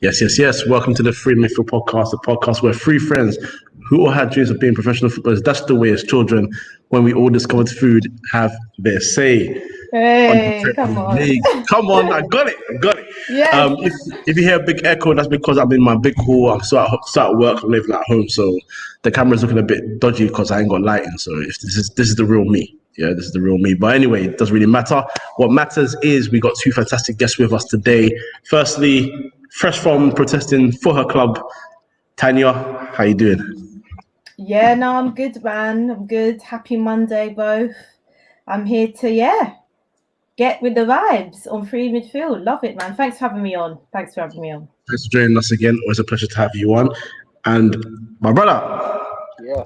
Yes, yes, yes. Welcome to the 3inMidfield podcast, the podcast where three friends who all had dreams of being professional footballers, that's the way as children, when we all discovered food, have their say. Hey, come on. Come on, I got it. Yes. If you hear a big echo, that's because I'm in my big hall. I'm still at work. I'm living at home, so the camera's looking a bit dodgy because I ain't got lighting. So if this is the real me. Yeah, this is the real me. But anyway, it doesn't really matter. What matters is we got two fantastic guests with us today. Firstly, fresh from protesting for her club, Tanya. How you doing? Yeah, no, I'm good, man. I'm good. Happy Monday, both. I'm here to, get with the vibes on 3inMidfield. Love it, man. Thanks for having me on. Thanks for joining us again. Always a pleasure to have you on. And my brother,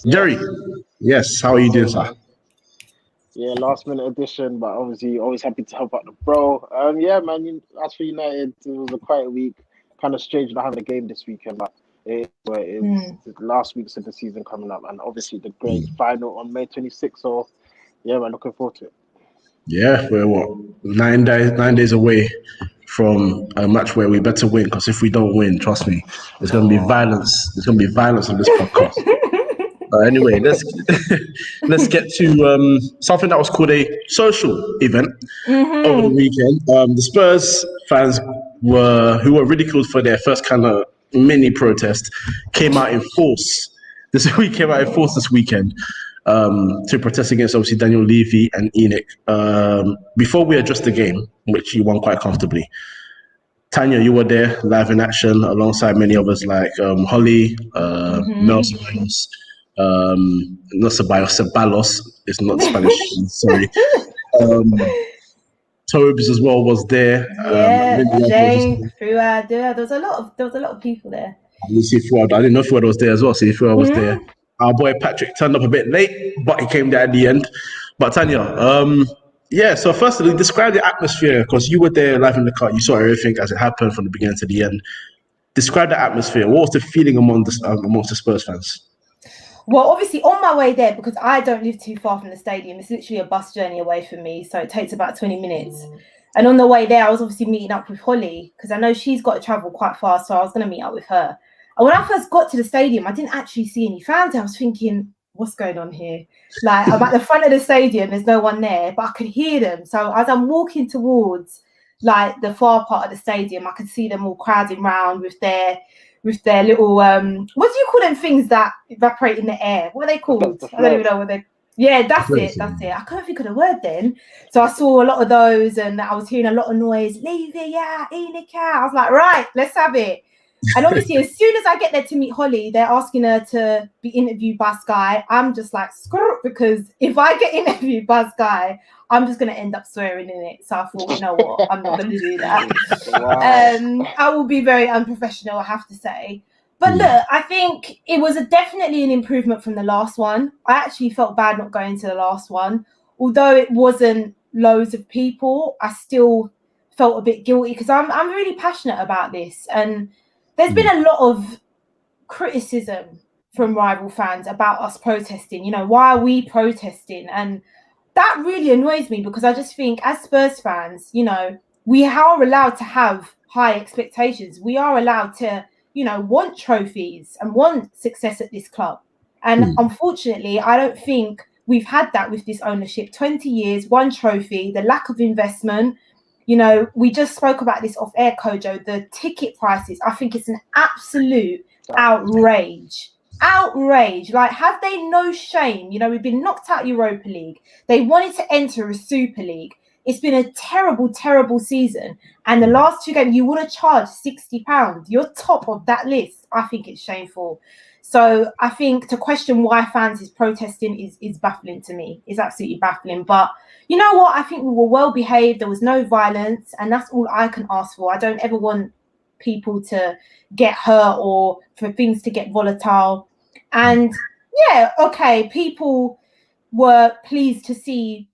Jerry. Yes, how are you doing, sir? Yeah, last minute addition, but obviously always happy to help out the bro. Yeah, man. As for United, it was a quiet week. Kind of strange not having a game this weekend, but it's the last weeks of the season coming up, and obviously the great final on May 26th. So, yeah, man, looking forward to it. Yeah, we're 9 days away from a match where we better win. Because if we don't win, trust me, there's going to be violence. There's going to be violence on this podcast. Anyway, let's get to something that was called a social event over the weekend. The Spurs fans who were ridiculed for their first kind of mini protest came out in force. This weekend to protest against obviously Daniel Levy and Enoch. Before we address the game, which you won quite comfortably, Tanya, you were there live in action alongside many others like Holly, Mel Ceballos, not Ceballos, it's not Spanish, sorry. Tobes as well was there. Jane, Fuad, there was a lot of people there. I didn't know Fuad was there as well. See, Fuad was there. Our boy Patrick turned up a bit late, but he came there at the end. But Tanya, so firstly, describe the atmosphere, because you were there live in the car. You saw everything as it happened from the beginning to the end. Describe the atmosphere. What was the feeling amongst the Spurs fans? Well, obviously, on my way there, because I don't live too far from the stadium, it's literally a bus journey away from me, so it takes about 20 minutes. And on the way there, I was obviously meeting up with Holly, because I know she's got to travel quite far, so I was going to meet up with her. And when I first got to the stadium, I didn't actually see any fans. I was thinking, what's going on here? Like, I'm at the front of the stadium, there's no one there, but I could hear them. So as I'm walking towards, like, the far part of the stadium, I could see them all crowding round with their little, what do you call them things that evaporate in the air? What are they called? I don't even know what they... Yeah, that's it. I couldn't think of the word then. So I saw a lot of those and I was hearing a lot of noise. Levy, yeah, Enoch, yeah. I was like, right, let's have it. And obviously, as soon as I get there to meet Holly, they're asking her to be interviewed by Sky. I'm just like, screw it, because if I get interviewed by Sky, I'm just going to end up swearing in it. So I thought, you know what, I'm not going to do that. Wow. I will be very unprofessional, I have to say. But look, I think it was definitely an improvement from the last one. I actually felt bad not going to the last one. Although it wasn't loads of people, I still felt a bit guilty because I'm really passionate about this. And there's been a lot of criticism from rival fans about us protesting. You know, why are we protesting? And that really annoys me because I just think as Spurs fans, you know, we are allowed to have high expectations. We are allowed to, you know, want trophies and want success at this club. And unfortunately, I don't think we've had that with this ownership. 20 years, one trophy, the lack of investment. You know, we just spoke about this off air, Kojo, the ticket prices. I think it's an absolute outrage. Like, have they no shame? You know, we've been knocked out Europa League. They wanted to enter a Super League. It's been a terrible, terrible season. And the last two games, you want to charge £60. You're top of that list. I think it's shameful. So I think to question why fans is protesting is baffling to me. It's absolutely baffling. But you know what? I think we were well behaved. There was no violence. And that's all I can ask for. I don't ever want people to get hurt or for things to get volatile. And yeah, okay, people were pleased to see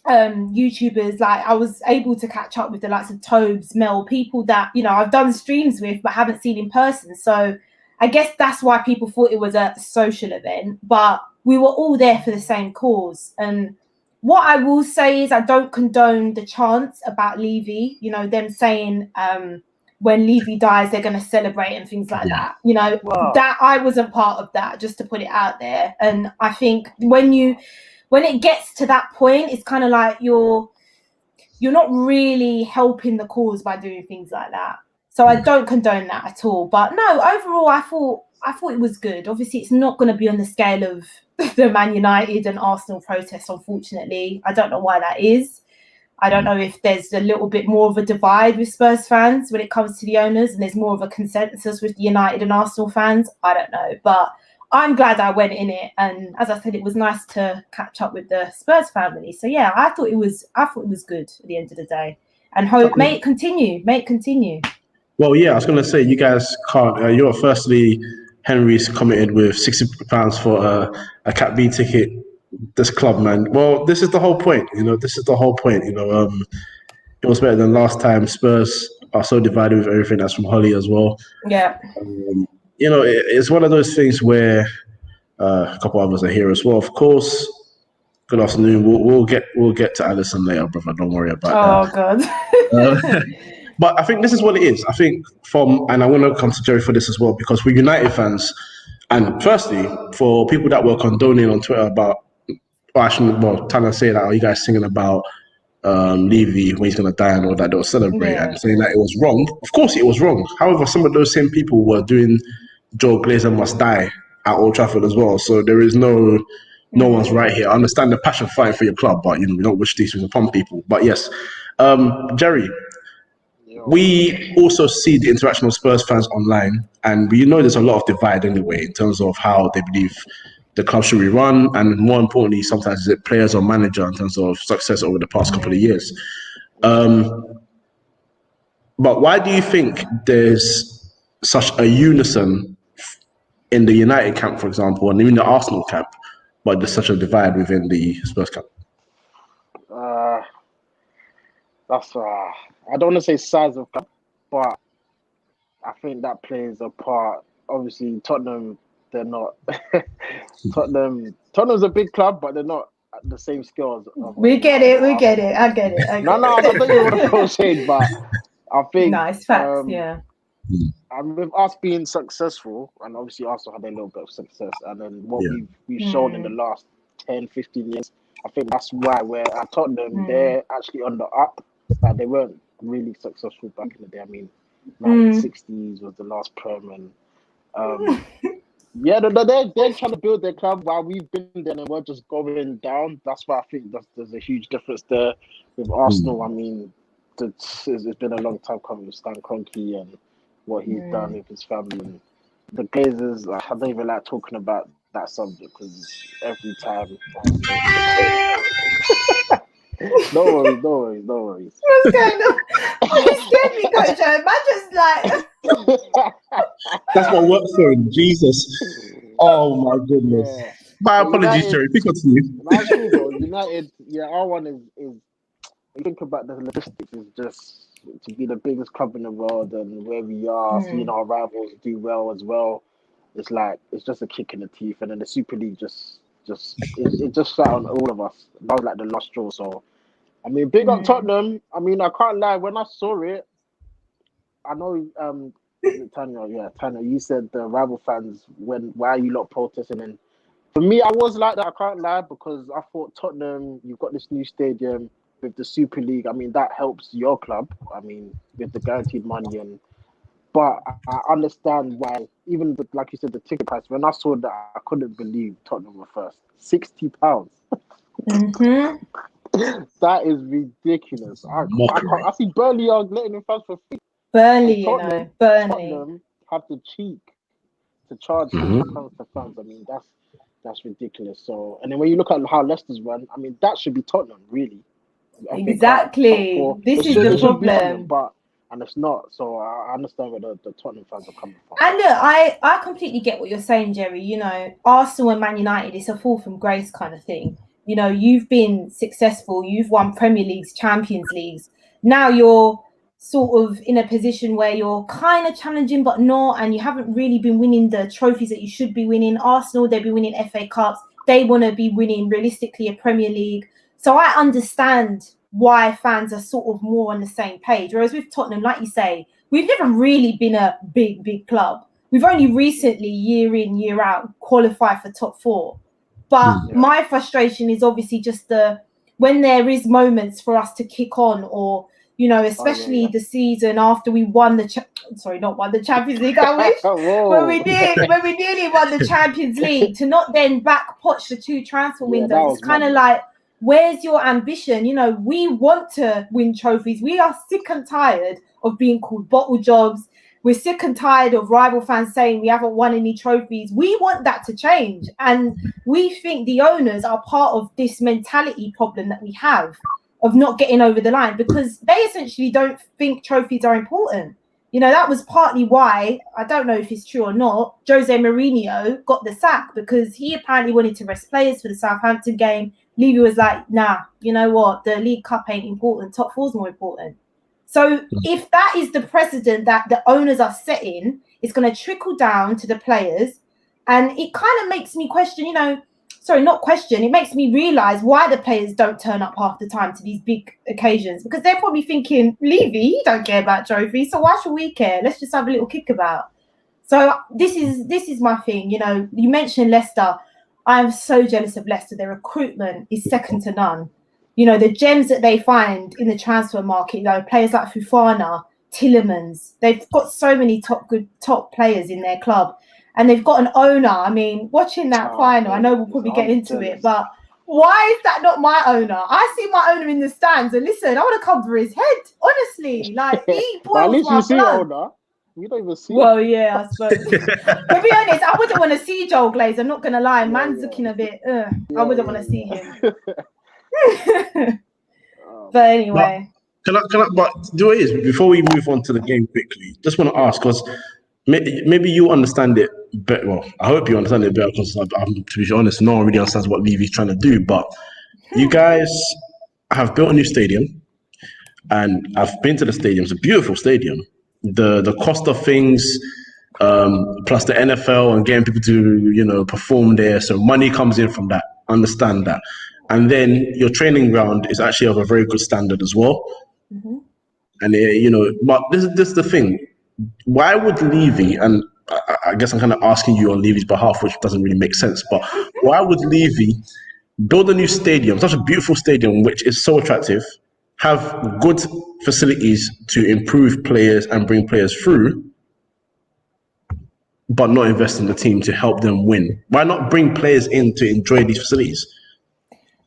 YouTubers. Like, I was able to catch up with the likes of Tobes, Mel, people that, you know, I've done streams with but haven't seen in person. So I guess that's why people thought it was a social event, but we were all there for the same cause. And what I will say is I don't condone the chants about Levy, you know, them saying when Levy dies, they're going to celebrate and things like that. You know, that I wasn't part of that, just to put it out there. And I think when it gets to that point, it's kind of like you're not really helping the cause by doing things like that. So I don't condone that at all. But no, overall, I thought it was good. Obviously, it's not going to be on the scale of the Man United and Arsenal protests, unfortunately. I don't know why that is. I don't know if there's a little bit more of a divide with Spurs fans when it comes to the owners, and there's more of a consensus with the United and Arsenal fans. I don't know, but I'm glad I went in it. And as I said, it was nice to catch up with the Spurs family. So yeah, I thought it was good at the end of the day. And hope may it continue. Well, yeah, I was going to say, you guys can't. Firstly, Henry's committed with £60 for a Cat B ticket. This club, man. Well, this is the whole point. This is the whole point. It was better than last time. Spurs are so divided with everything. That's from Holly as well. Yeah. It's one of those things where a couple others are here as well. Of course. Good afternoon. We'll get to Alisson later, brother. Don't worry about that. Oh God. But I think this is what it is. I think and I want to come to Jerry for this as well, because we're United fans. And firstly, for people that were condoning on Twitter about, trying to say that, you guys singing about Levy when he's going to die and all that, they'll celebrate and saying that it was wrong. Of course it was wrong. However, some of those same people were doing Joe Glazer must die at Old Trafford as well. So there is no one's right here. I understand the passion fighting for your club, but we don't wish these things upon people. But yes, Jerry, we also see the interaction of Spurs fans online, and we know there's a lot of divide anyway in terms of how they believe the club should be run, and more importantly, sometimes is it players or manager in terms of success over the past couple of years. But why do you think there's such a unison in the United camp, for example, and even the Arsenal camp, but there's such a divide within the Spurs camp? That's I don't want to say size of club, but I think that plays a part. Obviously, Tottenham, they're not. Tottenham's a big club, but they're not at the same scale as. We get it. I get it. No, I don't think you want to throw shade, but I think. Nice facts, yeah. And with us being successful, and obviously also had a little bit of success, and then what we've shown in the last 10, 15 years, I think that's why we're at Tottenham, they're actually on the up. Like, they weren't really successful back in the day. I mean, 1960s was the last Prem, and they're trying to build their club while we've been there and we're just going down. That's why I think there's a huge difference there with Arsenal. I mean, it's been a long time coming with Stan Kroenke and what he's done with his family. And the Glazers, I don't even like talking about that subject because every time. No worries. What's going on? You scared me, Kojo. Man, just like. That's what works for him. Jesus. Oh my goodness. Yeah. My apologies, Jerry. Pick up to you. That's cool, bro. United, our one is. You think about the logistics, is just to be the biggest club in the world and where we are, seeing our rivals do well as well. It's just a kick in the teeth, and then the Super League it just sat on all of us. That was like the last straw. So, I mean, big up Tottenham. I mean, I can't lie. When I saw it, I know Tanya, you said the rival fans, why are you lot protesting? And for me, I was like that. I can't lie, because I thought Tottenham, you've got this new stadium with the Super League. I mean, that helps your club. I mean, with the guaranteed money but I understand why, even like you said, the ticket price. When I saw that, I couldn't believe Tottenham were first. £60. That is ridiculous. I see Burnley are letting them fans for free. Burnley, Burnley have the cheek to charge £60 for fans. I mean, that's ridiculous. So, and then when you look at how Leicester's run, I mean, that should be Tottenham, really. Exactly. This is the problem. And it's not, so I understand where the Tottenham fans are coming from. And look, I completely get what you're saying, Jerry. Arsenal and Man United, it's a fall from grace kind of thing. You've been successful, you've won Premier Leagues, Champions Leagues. Now you're sort of in a position where you're kind of challenging, but not, and you haven't really been winning the trophies that you should be winning. Arsenal, they've been winning FA Cups. They want to be winning, realistically, a Premier League. So I understand why fans are sort of more on the same page. Whereas with Tottenham, like you say, we've never really been a big club. We've only recently, year in, year out, qualified for top 4. But my frustration is obviously just when there is moments for us to kick on, or especially the season after we won the Champions League. I wish when we nearly won the Champions League, to not then back potch the 2 transfer windows. It's kind of like, where's your ambition? We want to win trophies. We are sick and tired of being called bottle jobs. We're sick and tired of rival fans saying we haven't won any trophies. We want that to change. And we think the owners are part of this mentality problem that we have of not getting over the line, because they essentially don't think trophies are important. That was partly why, I don't know if it's true or not, Jose Mourinho got the sack, because he apparently wanted to rest players for the Southampton game. Levy was like, nah, you know what? The League Cup ain't important. Top 4's more important. So if that is the precedent that the owners are setting, it's going to trickle down to the players. And it kind of makes me question, it makes me realise why the players don't turn up half the time to these big occasions, because they're probably thinking, Levy, you don't care about trophies, so why should we care? Let's just have a little kickabout. So this is my thing. You mentioned Leicester. I am so jealous of Leicester. Their recruitment is second to none. The gems that they find in the transfer market, players like Fofana, Tielemans, they've got so many top players in their club. And they've got an owner. I mean, watching that final, I know we'll probably get into it, but why is that not my owner? I see my owner in the stands, and listen, I want to cover his head. Honestly, like, he boils at least my you see blood. owner. You don't even see. Well, yeah, I suppose. To be honest, I wouldn't want to see Joel Glaze. I'm not gonna lie, man's looking a bit. I wouldn't want to see him. But anyway, can I? But the way is, before we move on to the game quickly, just want to ask, because maybe you understand it better. Well, I hope you understand it better, because I'm, to be honest, no one really understands what Levy's trying to do. But you guys have built a new stadium, and I've been to the stadium. It's a beautiful stadium. The cost of things, plus the NFL and getting people to perform there, so money comes in from that. Understand that. And then your training ground is actually of a very good standard as well. Mm-hmm. And but this is the thing. Why would Levy, and I guess I'm kind of asking you on Levy's behalf, which doesn't really make sense, but why would Levy build a new stadium, such a beautiful stadium, which is so attractive, have good facilities to improve players and bring players through, but not invest in the team to help them win? Why not bring players in to enjoy these facilities?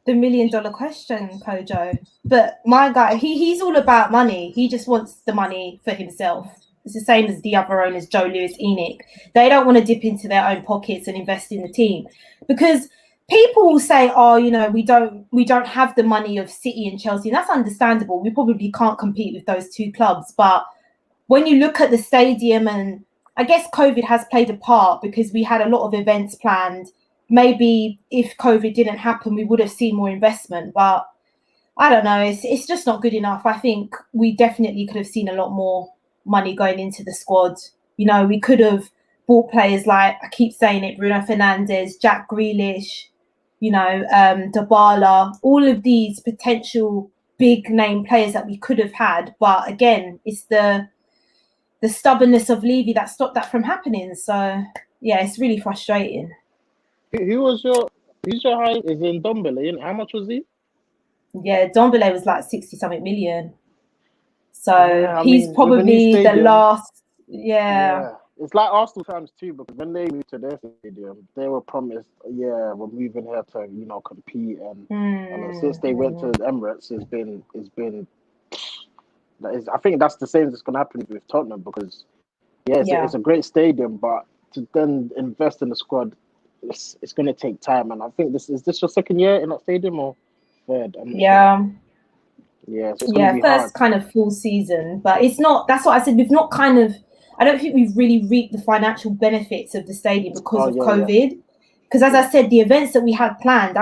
The $1 million question, Kojo. But my guy, he's all about money. He just wants the money for himself. It's the same as the other owners, Joe Lewis, Enoch. They don't want to dip into their own pockets and invest in the team, because people will say, "Oh, we don't have the money of City and Chelsea." And that's understandable. We probably can't compete with those 2 clubs. But when you look at the stadium, and I guess COVID has played a part, because we had a lot of events planned. Maybe if COVID didn't happen, we would have seen more investment. But I don't know. It's just not good enough. I think we definitely could have seen a lot more money going into the squad. We could have bought players like, I keep saying it, Bruno Fernandes, Jack Grealish, Dybala, all of these potential big name players that we could have had. But again, it's the stubbornness of Levy that stopped that from happening. So yeah, it's really frustrating. Who's your high? Is in Dombele? How much was he? Yeah, Dombele was like 60-something million. So he's probably the last. Yeah. It's like Arsenal fans too, because when they moved to their stadium, they were promised, we're moving here to compete, and since they went to Emirates, I think that's the same that's going to happen with Tottenham, because it's a great stadium, but to then invest in the squad, it's going to take time. And I think this your second year in that stadium, or third? So first hard. Kind of full season, but it's not. That's what I said. We've not kind of. I don't think we've really reaped the financial benefits of the stadium because of COVID. Because as I said, the events that we had planned,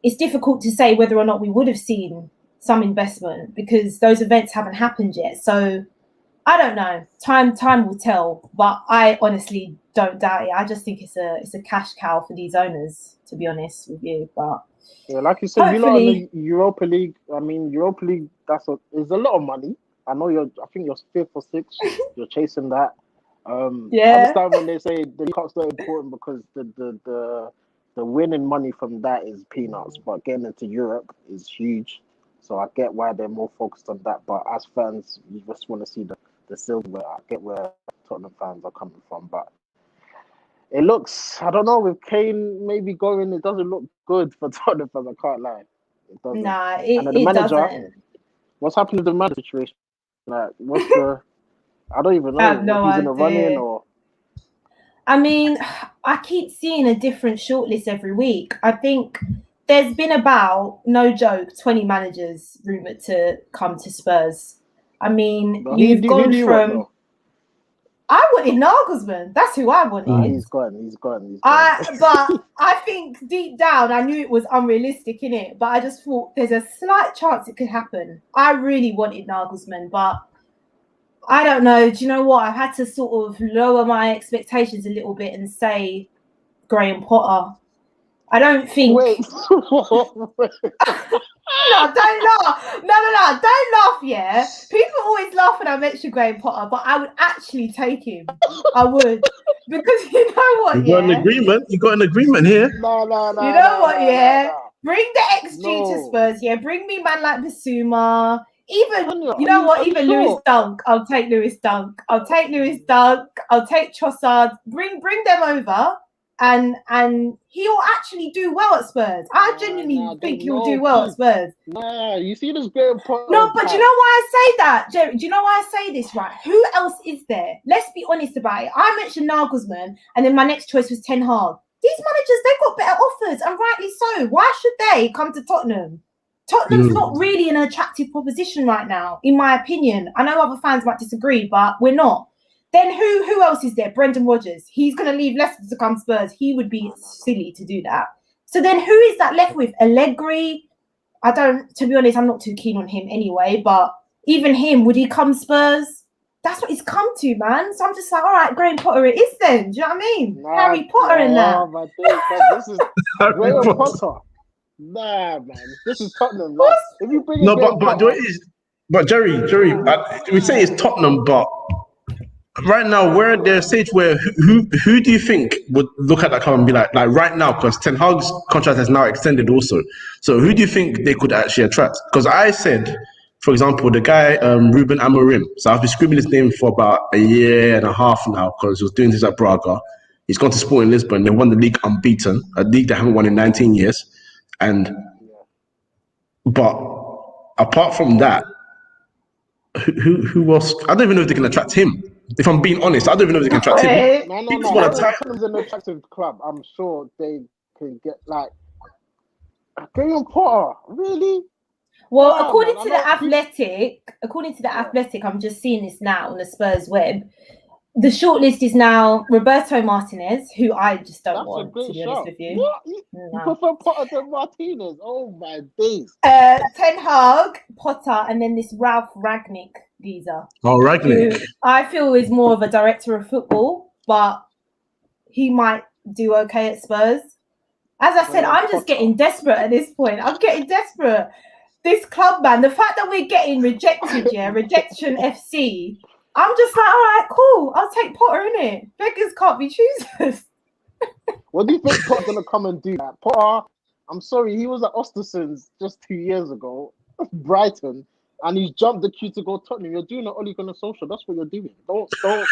it's difficult to say whether or not we would have seen some investment, because those events haven't happened yet. So I don't know. Time will tell. But I honestly don't doubt it. I just think it's a cash cow for these owners, to be honest with you. But like you said, you lot in the Europa League. I mean, Europa League, is a lot of money. I know I think you're fifth or sixth. You're chasing that. I Yeah. understand when they say the League Cup's not important because the winning money from that is peanuts, but getting into Europe is huge. So I get why they're more focused on that. But as fans, you just want to see the silverware. I get where Tottenham fans are coming from, but it looks, I don't know, with Kane maybe going, it doesn't look good for Tottenham fans. I can't lie, it doesn't. Nah, And the it manager, doesn't. what's happening with the manager situation? Like, what's the? I don't even know. I have no He's in the idea. running or. I mean, I keep seeing a different shortlist every week. I think there's been about, no joke, 20 managers rumoured to come to Spurs. I mean, No, you've who gone do you want, from... though? I wanted Nagelsmann. That's who I wanted. Nah, he's gone. But I think deep down, I knew it was unrealistic, innit? But I just thought there's a slight chance it could happen. I really wanted Nagelsmann, but I don't know. Do you know what? I've had to sort of lower my expectations a little bit and say Graham Potter. I don't think... Wait. No, don't laugh. No, don't laugh, yeah? People always laugh when I mention Graham Potter, but I would actually take him. I would. Because you know what, You got an agreement. You got an agreement here. No. You know what, yeah? No. Bring the XG to Spurs, yeah? Bring me man like Bissouma. Even, Tanya, you know what? are you Even sure? Lewis Dunk. I'll take Lewis Dunk. I'll take Trossard. Bring them over. And he'll actually do well at Spurs. I genuinely think he'll do well at Spurs. Nah, you see this Graham Potter. No, but do you know why I say that, Jerry? Do you know why I say this, right? Who else is there? Let's be honest about it. I mentioned Nagelsmann, and then my next choice was Ten Hag. These managers, they've got better offers, and rightly so. Why should they come to Tottenham? Tottenham's not really an attractive proposition right now, in my opinion. I know other fans might disagree, but we're not. Then who else is there? Brendan Rodgers. He's going to leave Leicester to come Spurs. He would be silly to do that. So then who is that left with? Allegri? To be honest, I'm not too keen on him anyway, but even him, would he come Spurs? That's what he's come to, man. So I'm just like, all right, Graham Potter it is then. Do you know what I mean? Harry Potter in that. My this is Graham Potter. Nah, man. This is Tottenham. Like, if you bring but Jerry, we say it's Tottenham, but right now we're at the stage where who do you think would look at that club and be like right now, because Ten Hag's contract has now extended also. So who do you think they could actually attract? Because I said, for example, the guy Ruben Amorim. So I've been screaming his name for about a year and a half now because he was doing this at Braga. He's gone to Sporting Lisbon. They won the league unbeaten, a league they haven't won in 19 years. But apart from that, who else? I don't even know if they can attract him. If I'm being honest, I don't even know if they can attract him. No. Tottenham's an attractive club. I'm sure they can get like Graham Potter. Really? Well, according to the Athletic, I'm just seeing this now on the Spurs web. The shortlist is now Roberto Martinez, who I just don't want, to be honest with you. What? You prefer Potter than Martinez? Oh my days. Ten Hag, Potter, and then this Ralph Rangnick geezer. Oh, Rangnick. I feel is more of a director of football, but he might do okay at Spurs. As I said, I'm just getting desperate at this point. I'm getting desperate. This club, man, the fact that we're getting rejected, rejection FC, I'm just like, all right, cool. I'll take Potter, innit? Beggars can't be choosers. What do you think Potter's going to come and do? That? Potter, I'm sorry, he was at Ostersund's just 2 years ago, Brighton, and he's jumped the queue to go Tottenham. You're doing an Ole Gunnar Solskjaer. That's what you're doing. Don't do it.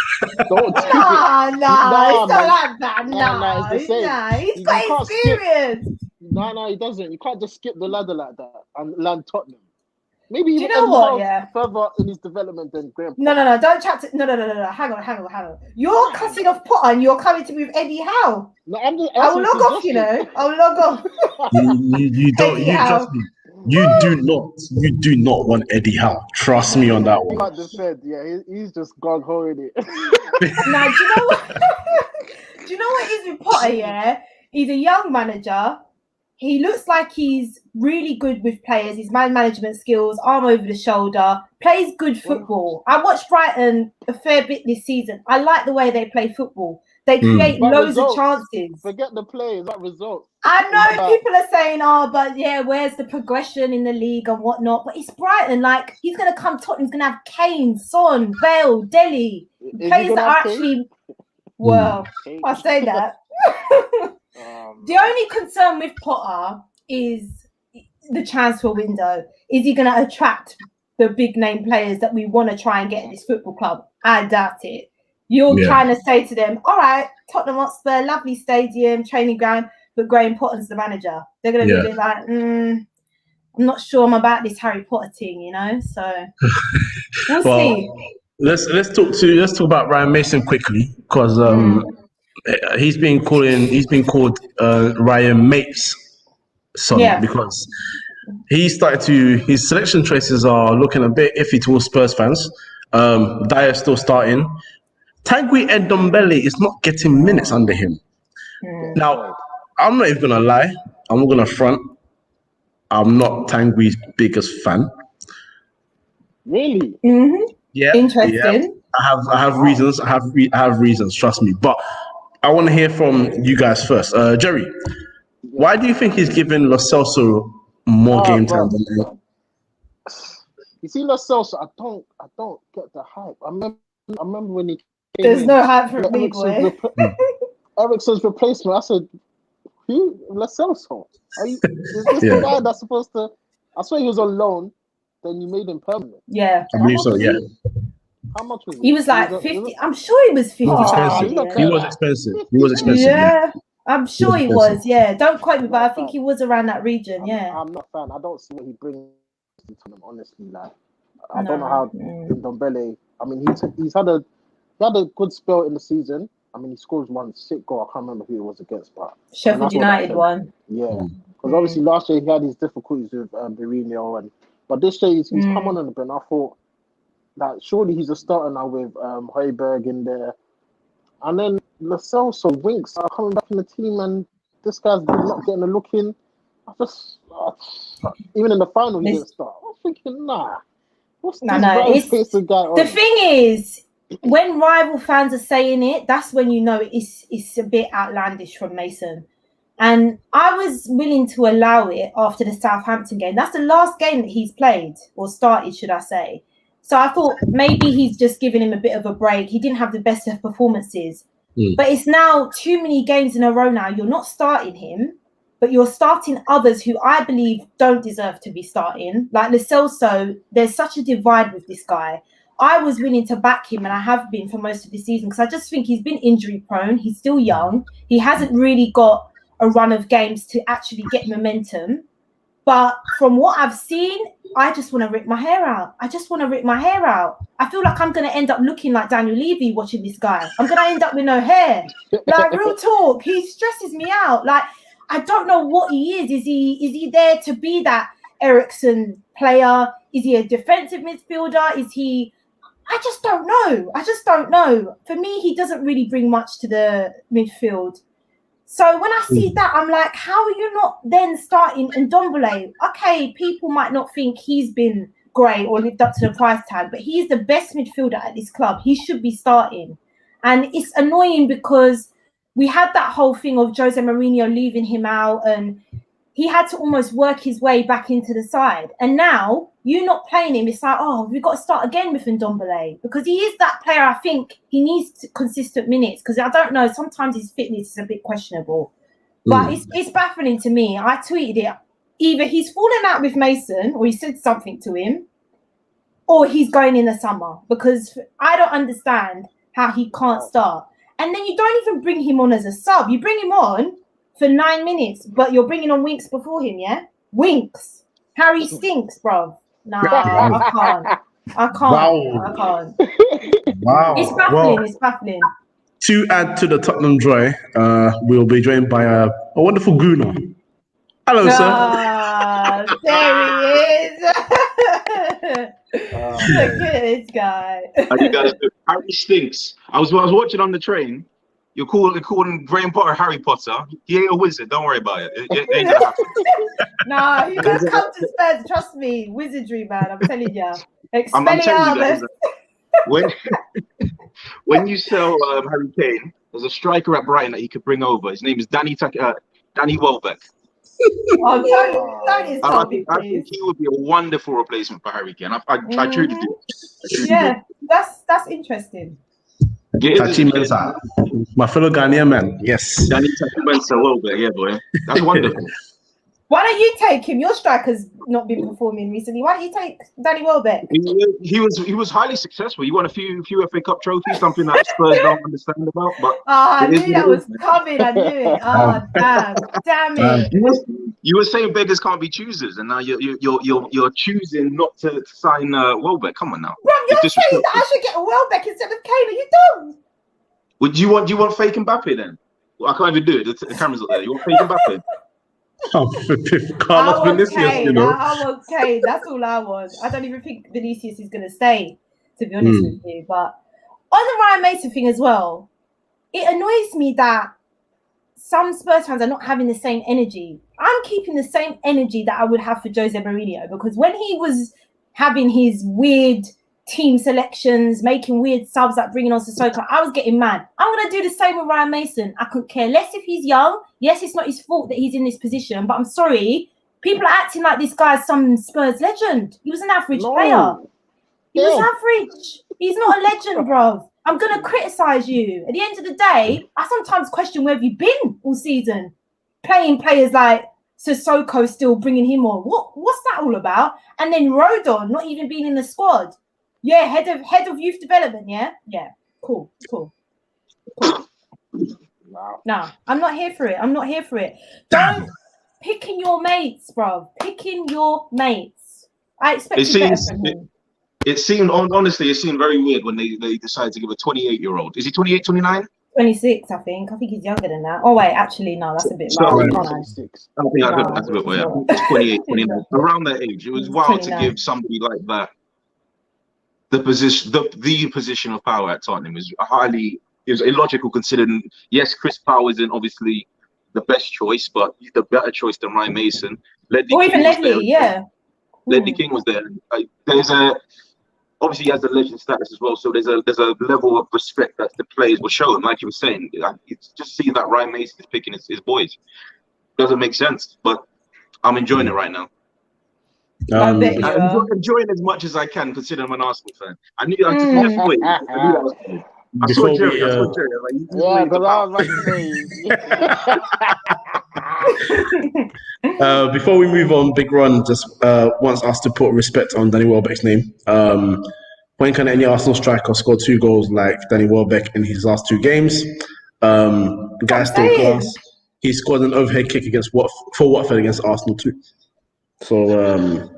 Nah, it's not like that. Nah, it's the same. Nah, he's got experience. No, he doesn't. You can't just skip the ladder like that and land Tottenham. Maybe you know what? Yeah, further in his development than Graham. No. Don't chat to. No. Hang on. You're cutting off Potter and you're coming to me with Eddie Howe. No, I'm just. I will log off. You know, I will log off. You don't. You trust me. You do not want Eddie Howe. Trust me on that one. He can't defend. Yeah, he's just gung ho in it. Now, do you know what? Do you know what is with Potter? Yeah, he's a young manager. He looks like he's really good with players. His man management skills, arm over the shoulder, plays good football. I watched Brighton a fair bit this season. I like the way they play football. They create But loads results, of chances. Forget the players, that results. I know people are saying, "Oh, but yeah, where's the progression in the league and whatnot?" But it's Brighton. Like he's going to come. Tottenham's going to have Kane, Son, Bale, Delhi, players that are actually. Well, I say that. The only concern with Potter is the transfer window. Is he going to attract the big name players that we want to try and get at this football club? I doubt it. You're trying to say to them, all right, Tottenham Hotspur, lovely stadium, training ground, but Graham Potter's the manager. They're going to be like, I'm not sure I'm about this Harry Potter thing, you know? So we'll see. Let's talk about Ryan Mason quickly because he's been called Ryan Mate's son because his selection choices are looking a bit iffy towards Spurs fans. Dyer's still starting. Tanguy Ndombele is not getting minutes under him. Now, I'm not even gonna lie. I'm not gonna front. I'm not Tanguy's biggest fan. Really? Mm-hmm. Yeah. Interesting. Yeah. I have reasons. I have reasons. Trust me. But I want to hear from you guys first. Jerry, why do you think he's giving Lo Celso more game time than him? You see, Lo Celso, I don't get the hype. I remember when he came There's in, no hype for me, boy. Ericsson's replacement. I said, who? Lo Celso? Is this the guy that's supposed to? I swear he was on loan. Then you made him permanent. Yeah, I believe so. Yeah. How much was he? He was like 50. I'm sure he was 50. He was expensive. He was expensive. Yeah. I'm sure he was. Yeah, don't quote me, but I think he was around that region. I'm not a fan. I don't see what he brings to them. Honestly, like I don't know how Ndombele. I mean, he had a good spell in the season. I mean, he scores one sick goal. I can't remember who it was against, but Sheffield United one. Yeah, because obviously last year he had his difficulties with Mourinho, but this year he's come on a bit. And I thought that surely he's a starter now with Højbjerg in there, and then Lo Celso Winks are coming back in the team, and this guy's not getting a look in. I just even in the final he didn't start. I was thinking, what's this guy on? The thing is, when rival fans are saying it, that's when you know it's a bit outlandish from Mason. And I was willing to allow it after the Southampton game. That's the last game that he's played, or started, should I say. So I thought maybe he's just giving him a bit of a break. He didn't have the best of performances. But it's now too many games in a row now. You're not starting him, but you're starting others who I believe don't deserve to be starting. Like Lo Celso, there's such a divide with this guy. I was willing to back him, and I have been for most of the season, because I just think he's been injury prone. He's still young. He hasn't really got a run of games to actually get momentum. But from what I've seen, I just want to rip my hair out. I feel like I'm going to end up looking like Daniel Levy watching this guy. I'm going to end up with no hair. Like, real talk, he stresses me out. Like, I don't know what he is. Is he there to be that Ericsson player? Is he a defensive midfielder? Is he... I just don't know. For me, he doesn't really bring much to the midfield. So when I see that, I'm like, how are you not then starting Ndombele? Okay, people might not think he's been great or lived up to the price tag, but he's the best midfielder at this club. He should be starting. And it's annoying because we had that whole thing of Jose Mourinho leaving him out, and he had to almost work his way back into the side. And now you not playing him, it's like, we've got to start again with Ndombele, because he is that player. I think he needs consistent minutes, because I don't know, sometimes his fitness is a bit questionable. But it's baffling to me. I tweeted it. Either he's fallen out with Mason, or he said something to him, or he's going in the summer, because I don't understand how he can't start. And then you don't even bring him on as a sub. You bring him on for 9 minutes, but you're bringing on Winks before him, yeah? Winks. Harry stinks, bro. Nah, I can't. Wow. It's baffling. To add to the Tottenham joy, we'll be joined by a wonderful Gooner. Hello, sir. There he is. Look at this guy. You guys, Harry stinks. I was watching on the train. You're calling Graham Potter Harry Potter. He ain't a wizard. Don't worry about it. It ain't gonna happen. Nah, he does come to Spurs. Trust me, wizardry, man. I'm telling you. I'm telling you guys, when you sell Harry Kane, there's a striker at Brighton that he could bring over. His name is Danny Welbeck. Oh, don't insult me, I think please. he would be a wonderful replacement for Harry Kane. I truly do. Yeah, that's interesting. Tielemans, my fellow Ghanaian man. Yes. Danny Welbeck, yeah, boy. That's wonderful. Why don't you take him? Your striker's not been performing recently. Why don't you take Danny Welbeck? He was highly successful. He won a few FA Cup trophies, something that Spurs don't understand about. But I knew that was coming. I knew it. Oh, damn it! You were saying beggars can't be choosers, and now you're choosing not to sign Welbeck. Come on now. Bro, you're saying that I should get Welbeck instead of Kane. Are you dumb? Do you want fake Mbappe then? Well, I can't even do it. The camera's up there. You want fake Mbappe? Carlos Vinicius, you know. I'm okay. That's all I want. I don't even think Vinicius is going to stay, to be honest with you. But on the Ryan Mason thing as well, it annoys me that some Spurs fans are not having the same energy. I'm keeping the same energy that I would have for Jose Mourinho, because when he was having his weird team selections, making weird subs, like bringing on Sissoko, I was getting mad. I'm going to do the same with Ryan Mason. I couldn't care less if he's young. Yes, it's not his fault that he's in this position, but I'm sorry. People are acting like this guy's some Spurs legend. He was an average player. He was average. He's not a legend, bro. I'm going to criticise you. At the end of the day, I sometimes question where have you been all season? Playing players like Sissoko, still bringing him on. What's that all about? And then Rodon not even being in the squad. Yeah, head of youth development, yeah? Yeah, cool. Wow. No, I'm not here for it. Don't picking your mates, bro. Picking your mates. I expect better from him. It seemed, honestly, it seemed very weird when they decided to give a 28-year-old. Is he 28, 29? 26, I think. I think he's younger than that. Oh, wait, actually, no, that's a bit No, low. 26. I think that's a bit weird. It's 28, 29. Around that age. It was wild 29. To give somebody like that the position of power at Tottenham. It was illogical considering, yes, Chris Powell isn't obviously the best choice, but he's the better choice than Ryan Mason. Ledley King was there. There's obviously he has the legend status as well, so there's a level of respect that the players will show him. Like you were saying, it's just seeing that Ryan Mason is picking his boys. Doesn't make sense, but I'm enjoying it right now. I'm enjoying as much as I can, considering I'm an Arsenal fan. I knew I just have to wait. I knew that was coming. I saw Jerry. Yeah, because I was about to say. Before we move on, Big Ron just wants us to put respect on Danny Welbeck's name. When can any Arsenal striker score 2 goals like Danny Welbeck in his last 2 games? The guy's still class. He scored an overhead kick for Watford against Arsenal too. So,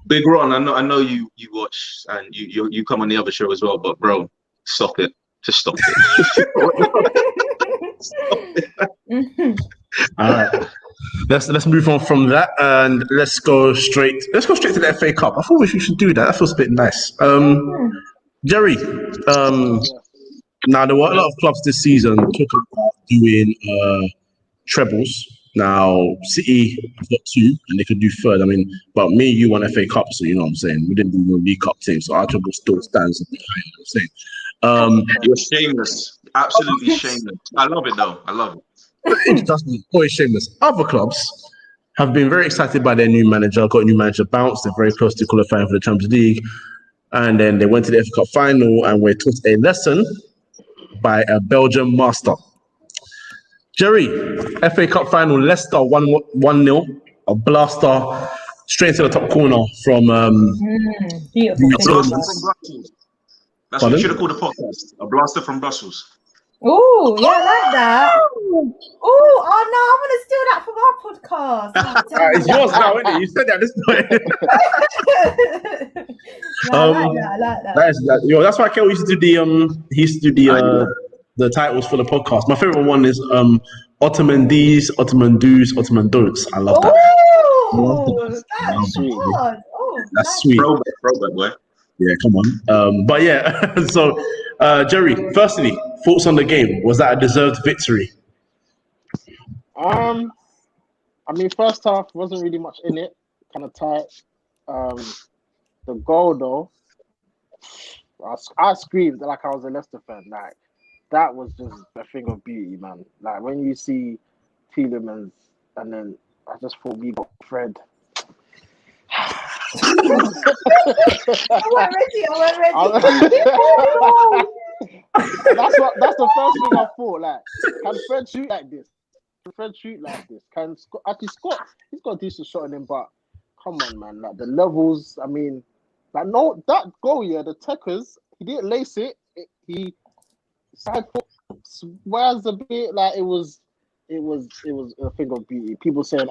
Big Ron, I know you watch and you come on the other show as well, but bro, stop it. Just stop it. Stop it. All right. Let's move on from that and let's go straight to the FA Cup. I thought we should do that. That feels a bit nice. Jerry, now there were a lot of clubs this season talking about doing trebles. Now City have got 2 and they could do 3rd. I mean, but me, you won FA Cup, so you know what I'm saying. We didn't do no League Cup team, so our treble still stands a bit higher. You know what I'm saying. You're shameless. Absolutely shameless. I love it though. I love it. It doesn't always shameless. Other clubs have been very excited by their new manager, got a new manager bounce. They're very close to qualifying for the Champions League. And then they went to the FA Cup final and were taught a lesson by a Belgian master. Jerry, FA Cup final, Leicester 1-0, a blaster straight into the top corner from Beautiful. That's what you should have called the podcast. A blaster from Brussels. Oh, yeah, I like that. Oh no, I'm going to steal that from our podcast. It's yours now, isn't it? You said that at this point. I like that. That's why Kel used to do the titles for the podcast. My favorite one is Ottoman D's, Ottoman Do's, Ottoman Don'ts. I love that. Oh, that's sweet. That's sweet. Throwback, boy. Yeah, come on. But yeah, so Jerry, firstly, thoughts on the game? Was that a deserved victory? I mean, first half wasn't really much in it, kind of tight. The goal though, I screamed like I was a Leicester fan. Like that was just a thing of beauty, man. Like when you see Tielemans, and then I just thought we got Fred. I wasn't ready. That's the first thing I thought. Like, can Fred shoot like this? Can Scott? Actually, Scott, he's got a decent shot on him, but come on, man. Like the levels. I mean, like no, that goal, yeah, the Techers, he didn't lace it. He side foot swears a bit. Like it was a thing of beauty. People saying,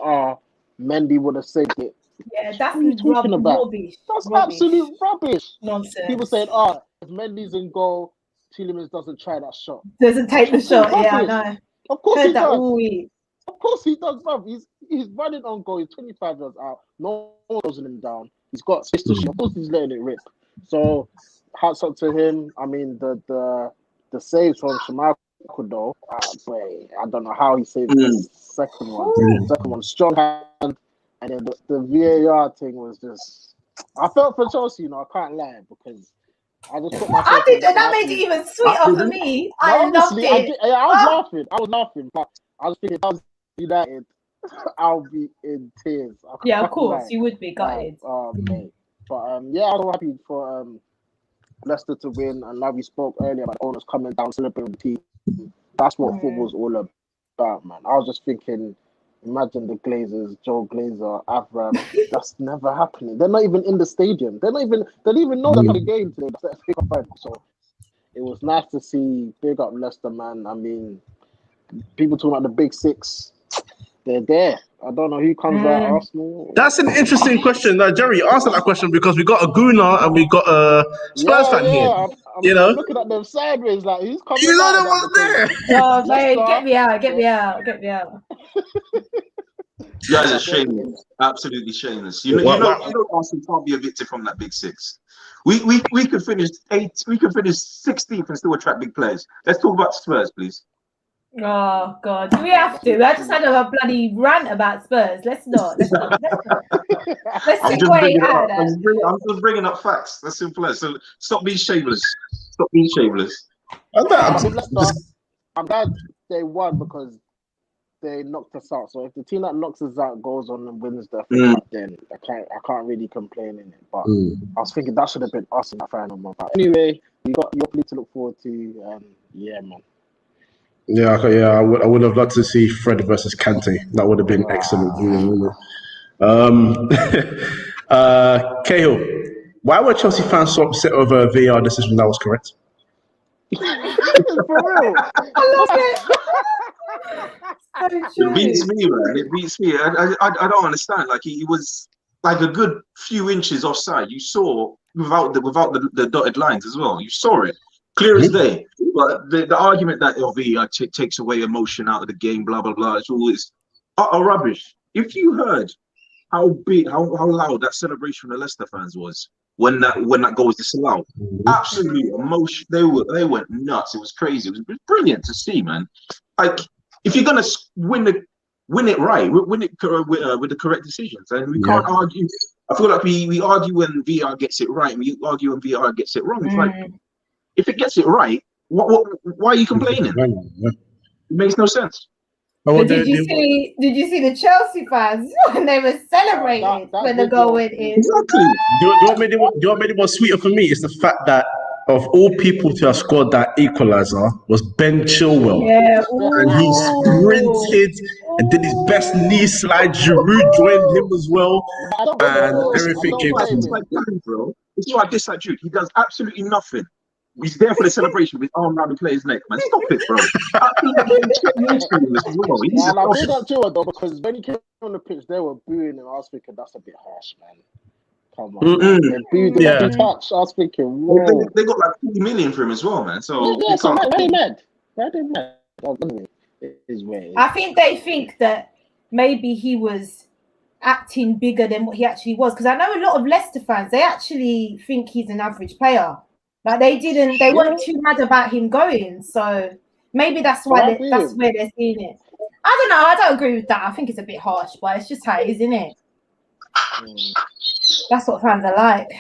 Mendy would have saved it. Yeah, that's rubbish. That's absolute rubbish. Nonsense. People saying, if Mendy's in goal, Tielemans doesn't try that shot. Doesn't take the shot. Yeah, I know. Of course he does. Of course he does, bruv. He's running on goal. He's 25 yards out. No one closing him down. He's got space to shoot. Of course he's letting it rip. So hats up to him. I mean, the saves from Schumacher though. Boy, I don't know how he saved the second one. The second one, strong hand. And then the VAR thing was just... I felt for Chelsea, I can't lie, because I just put myself... I think that made it even sweeter for me. I loved it. I was laughing. But I was thinking, if I was United, I'll be in tears. Yeah, of course. You would be gutted. Mate. But I was happy for Leicester to win. And like we spoke earlier about owners coming down, celebrating the team. That's what football's all about, man. I was just thinking... Imagine the Glazers, Joe Glazer, Avram. That's never happening. They're not even in the stadium. They don't even know they're the game today. So it was nice to see. Big up Leicester, man. I mean, people talking about the big six. They're there. I don't know who comes out. Arsenal. That's an interesting question. Jerry, answer that question because we got a Guna and we got a Spurs fan here. I'm looking at them sideways like who's coming. You know that was there. Oh, mate, get me out. You guys are shameless, absolutely shameless. You know, Arsenal can't be evicted from that big six. We could finish 16th and still attract big players. Let's talk about Spurs, please. Oh God, do we have to? I just had a bloody rant about Spurs. Let's not. Let's I'm just bringing up facts. That's simple. So stop being shameless. I'm glad they won because they knocked us out. So if the team that knocks us out goes on and wins the final, then I can't really complain in it. But I was thinking that should have been us in the final. But anyway, we got Europe League to look forward to. Yeah, man. Yeah, I would have loved to see Fred versus Kante. That would have been excellent. Cahil, why were Chelsea fans so upset over a VAR decision that was correct? For real, I love it. It beats me, man. It beats me. I don't understand. Like he was like a good few inches offside. You saw without the dotted lines as well. You saw it clear as day. But the argument that VAR takes away emotion out of the game, blah blah blah, it's always rubbish. If you heard how loud that celebration of the Leicester fans was when that goal was disallowed, absolute emotion. They went nuts. It was crazy. It was brilliant to see, man. Like if you're gonna win it right, win it with the correct decisions, and we can't argue. I feel like we argue when VAR gets it right, and we argue when VAR gets it wrong. It's like if it gets it right, why are you complaining? It makes no sense. Did you see the Chelsea fans when they were celebrating when the goal went in? Exactly. Do you want me to more sweeter for me? It's the fact that of all people to have scored that equalizer was Ben Chilwell. Yeah. And he sprinted and did his best knee slide. Giroud joined him as well. And everything came to bro. It's why I dislike Jude. He does absolutely nothing. He's there for the celebration with his arm around the player's neck, man. Stop it, bro. I big up Chilwell though, because when he came on the pitch, they were booing, and I was thinking that's a bit harsh, man. Come on, man. They booed him touch. I was thinking, whoa. They got like 50 million for him as well, man. So so why they mad? I think they think that maybe he was acting bigger than what he actually was, because I know a lot of Leicester fans, they actually think he's an average player. Like they weren't too mad about him going, so maybe that's why that's where they're seeing it. I don't know. I don't agree with that. I think it's a bit harsh, but it's just how it is, isn't it? That's what fans are like.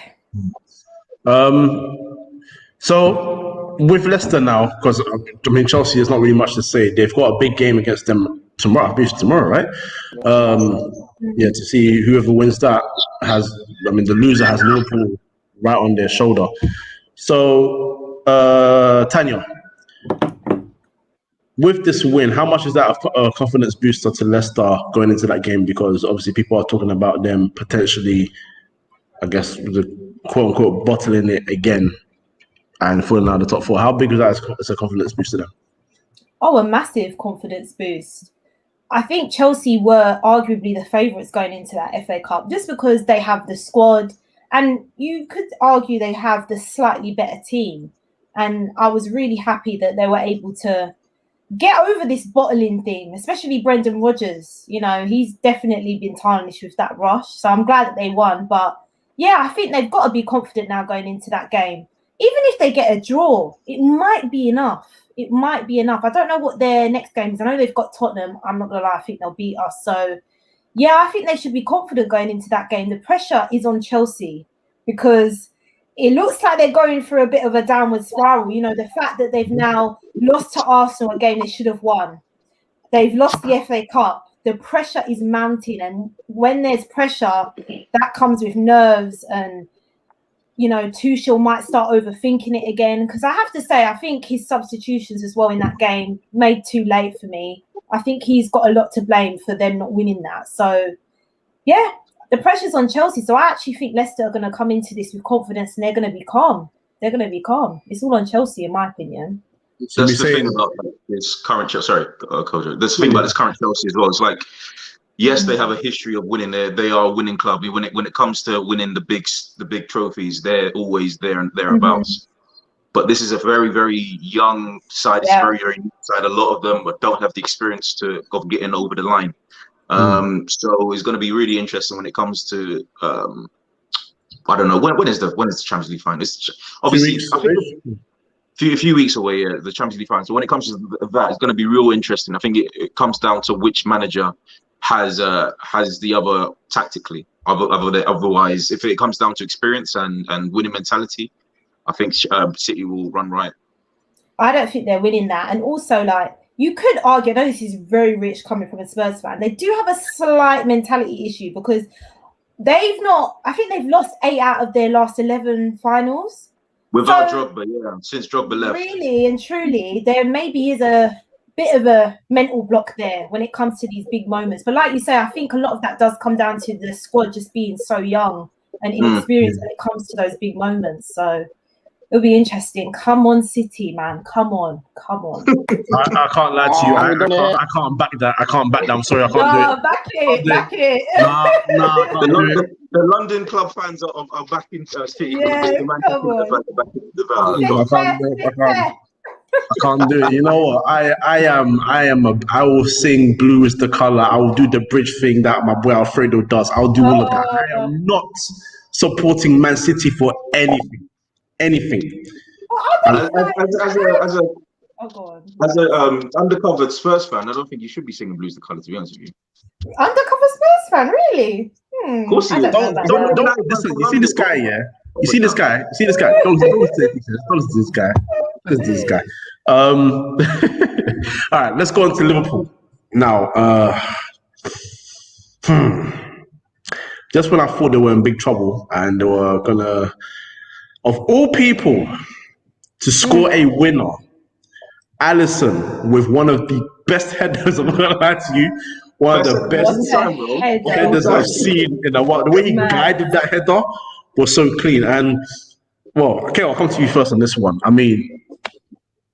So with Leicester now, because I mean Chelsea is not really much to say. They've got a big game against them tomorrow. I believe it's tomorrow, right? Yeah, to see whoever wins that has. I mean, the loser has Liverpool right on their shoulder. So, Tanya, with this win, how much is that a confidence booster to Leicester going into that game? Because obviously people are talking about them potentially, I guess, the quote unquote bottling it again and falling out of the top four. How big is that as a confidence boost to them? Oh, a massive confidence boost. I think Chelsea were arguably the favourites going into that FA Cup just because they have the squad, and you could argue they have the slightly better team. And I was really happy that they were able to get over this bottling thing, especially Brendan Rodgers. You know, he's definitely been tarnished with that rush. So I'm glad that they won. But yeah, I think they've got to be confident now going into that game. Even if they get a draw, it might be enough. It might be enough. I don't know what their next game is. I know they've got Tottenham. I'm not going to lie. I think they'll beat us. So yeah, I think they should be confident going into that game. The pressure is on Chelsea because it looks like they're going through a bit of a downward spiral. You know, the fact that they've now lost to Arsenal, a game they should have won. They've lost the FA Cup. The pressure is mounting. And when there's pressure, that comes with nerves. And, you know, Tuchel might start overthinking it again. Because I have to say, I think his substitutions as well in that game made too late for me. I think he's got a lot to blame for them not winning that. So, yeah. The pressure's on Chelsea, so I actually think Leicester are going to come into this with confidence and they're going to be calm. They're going to be calm. It's all on Chelsea, in my opinion. That's the thing about this current Chelsea. Sorry, Kojo. That's the thing about this current Chelsea as well. It's like, yes, they have a history of winning. They are a winning club. When it comes to winning the big trophies, they're always there and thereabouts. But this is a very, very young side. It's very, very young side. A lot of them don't have the experience of getting over the line. So it's going to be really interesting when it comes to I don't know when is the Champions League final? It's obviously a few weeks away. Yeah, the Champions League final. So when it comes to that, it's going to be real interesting. I think it comes down to which manager has the other tactically. Otherwise, if it comes down to experience and winning mentality, I think City will run right. I don't think they're winning that, and also like. You could argue, I know this is very rich coming from a Spurs fan. They do have a slight mentality issue because I think they've lost 8 out of their last 11 finals. Without Drogba, yeah, since Drogba left. Really and truly, there maybe is a bit of a mental block there when it comes to these big moments. But like you say, I think a lot of that does come down to the squad just being so young and inexperienced when it comes to those big moments. So it'll be interesting. Come on, City, man. Come on. I can't lie to you. I can't back that. I can't back that. I'm sorry. I can't do it. Back it. The London club fans are backing City. Yeah, come on. I can't do it. You know what? I will sing "Blue is the color." I will do the bridge thing that my boy Alfredo does. I'll do all of that. I am not supporting Man City for anything. As a undercover Spurs fan, I don't think you should be singing "Blues the Colour." To be honest with you, undercover Spurs fan, really? Of course, don't listen. You see this guy, yeah? You see this guy? Don't listen to this guy. All right, let's go on to Liverpool now. Just when I thought they were in big trouble and they were gonna, of all people, to score a winner, Alisson with one of the best headers. I'm not gonna lie to you, one of the best headers I've seen in a while. The way he guided that header was so clean. And well, okay, I'll come to you first on this one. I mean,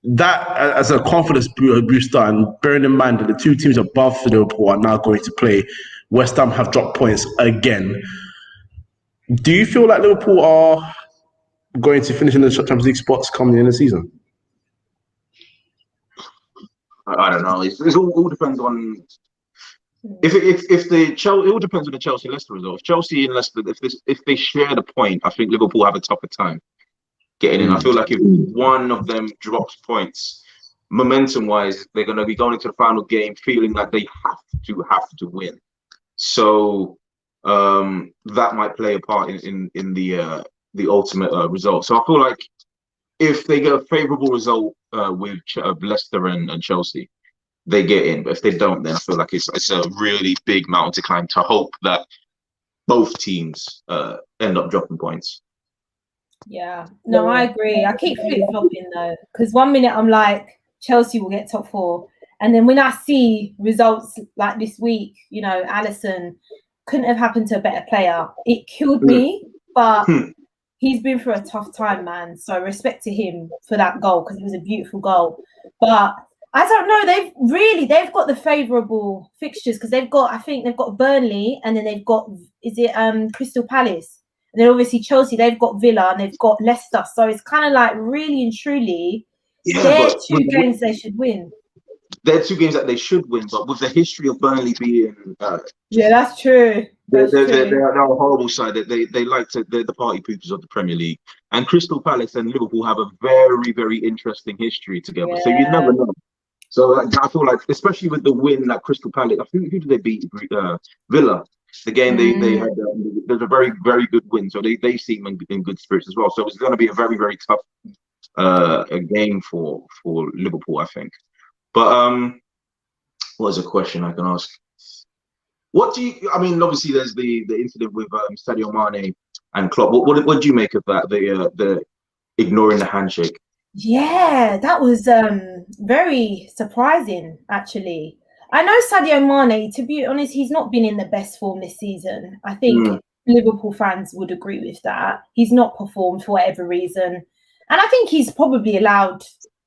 that as a confidence booster, and bearing in mind that the two teams above Liverpool are now going to play, West Ham have dropped points again. Do you feel like Liverpool are going to finish in the Champions League spots coming in the season? I don't know. It all depends on it all depends on the Chelsea Leicester result. If Chelsea and Leicester, if they share the point, I think Liverpool have a tougher time getting in. I feel like if one of them drops points, momentum-wise, they're going to be going into the final game feeling like they have to win. So that might play a part in the ultimate result. So I feel like if they get a favourable result with Leicester and Chelsea, they get in. But if they don't, then I feel like it's a really big mountain to climb to hope that both teams end up dropping points. Yeah, no, I agree. I keep flip-flopping though, because 1 minute I'm like, Chelsea will get top 4. And then when I see results like this week, you know, Alisson couldn't have happened to a better player. It killed me, but he's been through a tough time, man. So respect to him for that goal, because it was a beautiful goal. But I don't know. They've got the favourable fixtures, because I think they've got Burnley, and then they've got, Crystal Palace. And then obviously Chelsea, they've got Villa and they've got Leicester. So it's kind of like really and truly, they're 2 games they should win. They're 2 games that they should win, but with the history of Burnley being yeah, that's true. They're a horrible side. They like to, they're the party poopers of the Premier League. And Crystal Palace and Liverpool have a very, very interesting history together. Yeah. So you never know. So I feel like, especially with the win at Crystal Palace, I think who did they beat? Villa. The game they had, there's a very, very good win. So they seem in good spirits as well. So it's going to be a very, very tough a game for Liverpool, I think. But what is a question I can ask? What do you? I mean, obviously there's the incident with Sadio Mane and Klopp. What do you make of that? The ignoring the handshake. Yeah, that was very surprising, actually. I know Sadio Mane, to be honest, he's not been in the best form this season. I think Liverpool fans would agree with that. He's not performed for whatever reason. And I think he's probably allowed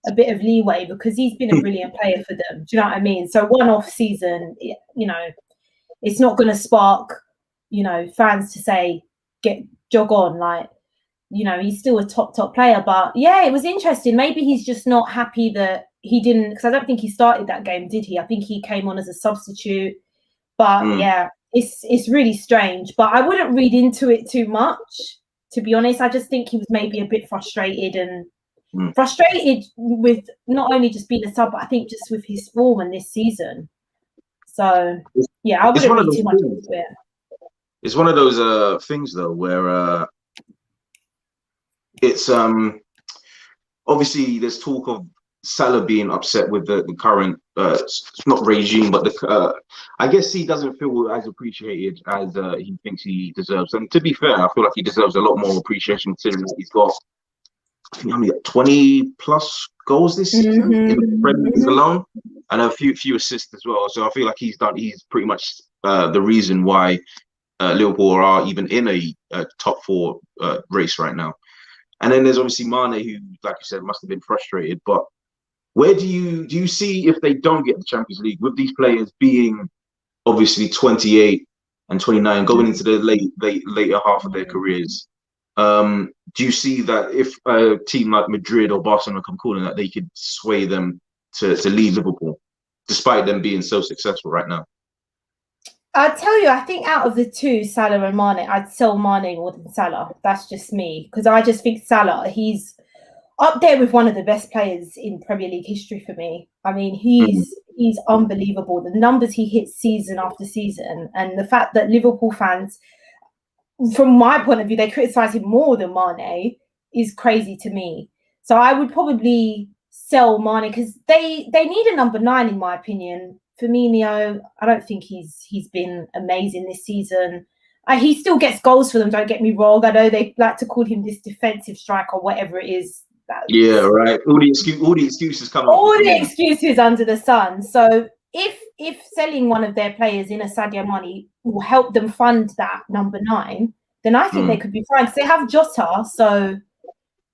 a bit of leeway, because he's been a brilliant player for them. Do you know what I mean? So one-off season, you know, it's not going to spark, you know, fans to say, jog on. Like, you know, he's still a top player. But yeah, it was interesting. Maybe he's just not happy that he didn't, because I don't think he started that game, did he? I think he came on as a substitute. But yeah, it's really strange. But I wouldn't read into it too much, to be honest. I just think he was maybe a bit frustrated with not only just being a sub, but I think just with his form in this season. So yeah, I wouldn't read too much into it. It's one of those things though, where it's obviously there's talk of Salah being upset with the current not regime, but I guess he doesn't feel as appreciated as he thinks he deserves. And to be fair, I feel like he deserves a lot more appreciation, considering that he's got, I think, how many, 20 plus goals this season in the Premier League alone, and a few assists as well. So I feel like he's pretty much the reason why Liverpool are even in a top 4 race right now. And then there's obviously Mane, who, like you said, must have been frustrated. But where do you see, if they don't get the Champions League, with these players being obviously 28 and 29, going into the later half of their careers, do you see that if a team like Madrid or Barcelona come calling, that they could sway them to leave Liverpool, despite them being so successful right now? I'd tell you, I think out of the 2, Salah and Mane, I'd sell Mane more than Salah. That's just me, because I just think Salah, he's up there with one of the best players in Premier League history for me. I mean, he's unbelievable. The numbers he hits season after season, and the fact that Liverpool fans, from my point of view, they criticise him more than Mane is crazy to me. So I would probably sell Mane, because they need a number 9, in my opinion. Firmino, I don't think he's been amazing this season. He still gets goals for them, don't get me wrong. I know they like to call him this defensive striker or whatever it is. Yeah, right. All the excuses come up. All the excuses under the sun. So if selling one of their players in a Sadio Mane will help them fund that number 9, then I think they could be fine, because they have Jota. So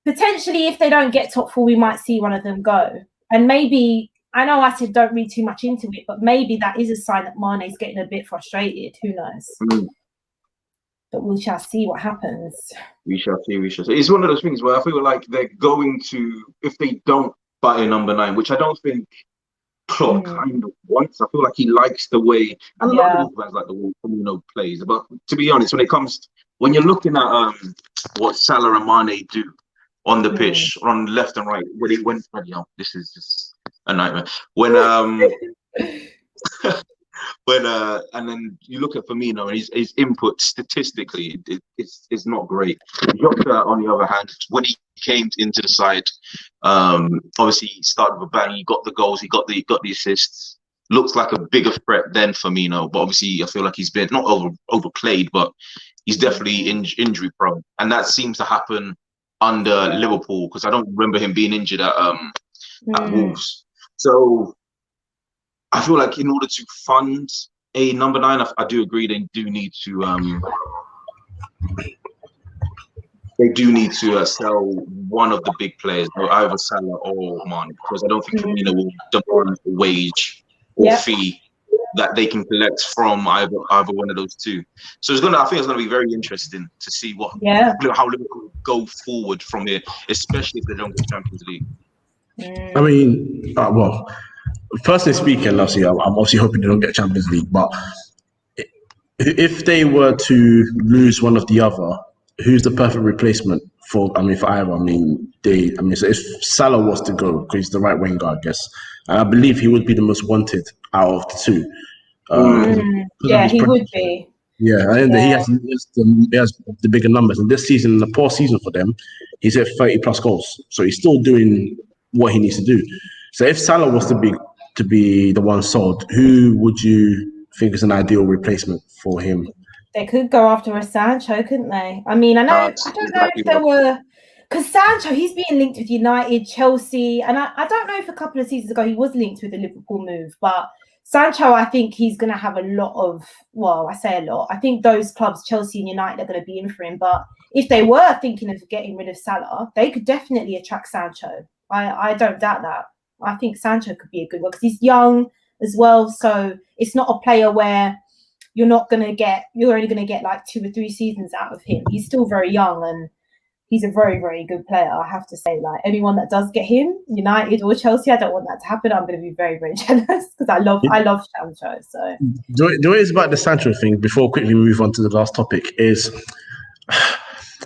potentially, if they don't get top 4, we might see one of them go. And maybe, I know I said don't read too much into it, but maybe that is a sign that Mane's getting a bit frustrated. Who knows? But we shall see what happens. We shall see. It's one of those things where I feel like they're going to, if they don't buy a number 9, which I don't think Klopp kind of wants. I feel like he likes the way, and a lot of fans like the way Firmino plays. But to be honest, when you're looking at what Salah and Mane do on the pitch, on left and right, this is just a nightmare. And then you look at Firmino and his input statistically, it's not great. Jota, on the other hand, when he came into the side. Obviously, he started with a bang. He got the goals. He got the assists. Looks like a bigger threat than Firmino, but obviously, I feel like he's been not overplayed, but he's definitely injury prone, and that seems to happen under Liverpool because I don't remember him being injured at Wolves. So I feel like in order to fund a number 9, I do agree they do need to sell one of the big players, either Salah or Mane, because I don't think Firmino will demand a wage or fee that they can collect from either one of those two. So I think it's going to be very interesting to see how Liverpool go forward from here, especially if they don't get Champions League. I mean, well, personally speaking, obviously, I'm obviously hoping they don't get Champions League, but if they were to lose one of the other, who's the perfect replacement for either? So if Salah was to go, because he's the right winger, I guess, I believe he would be the most wanted out of the two. He would be. Yeah, and he has the bigger numbers. And this season, the poor season for them, he's at 30 plus goals. So he's still doing what he needs to do. So if Salah was to be the one sold, who would you think is an ideal replacement for him? They could go after a Sancho, couldn't they? I mean, I don't know if there were, because Sancho, he's being linked with United, Chelsea, and I don't know if a couple of seasons ago he was linked with the Liverpool move, but Sancho, I think he's going to have a lot of, I say a lot. I think those clubs, Chelsea and United, are going to be in for him. But if they were thinking of getting rid of Salah, they could definitely attract Sancho. I don't doubt that. I think Sancho could be a good one because he's young as well. So it's not a player where you're only going to get like 2 or 3 seasons out of him. He's still very young and he's a very, very good player. I have to say, like anyone that does get him, United or Chelsea, I don't want that to happen. I'm going to be very, very jealous because I love Sancho. So the way it's about the Sancho thing, before quickly move on to the last topic, is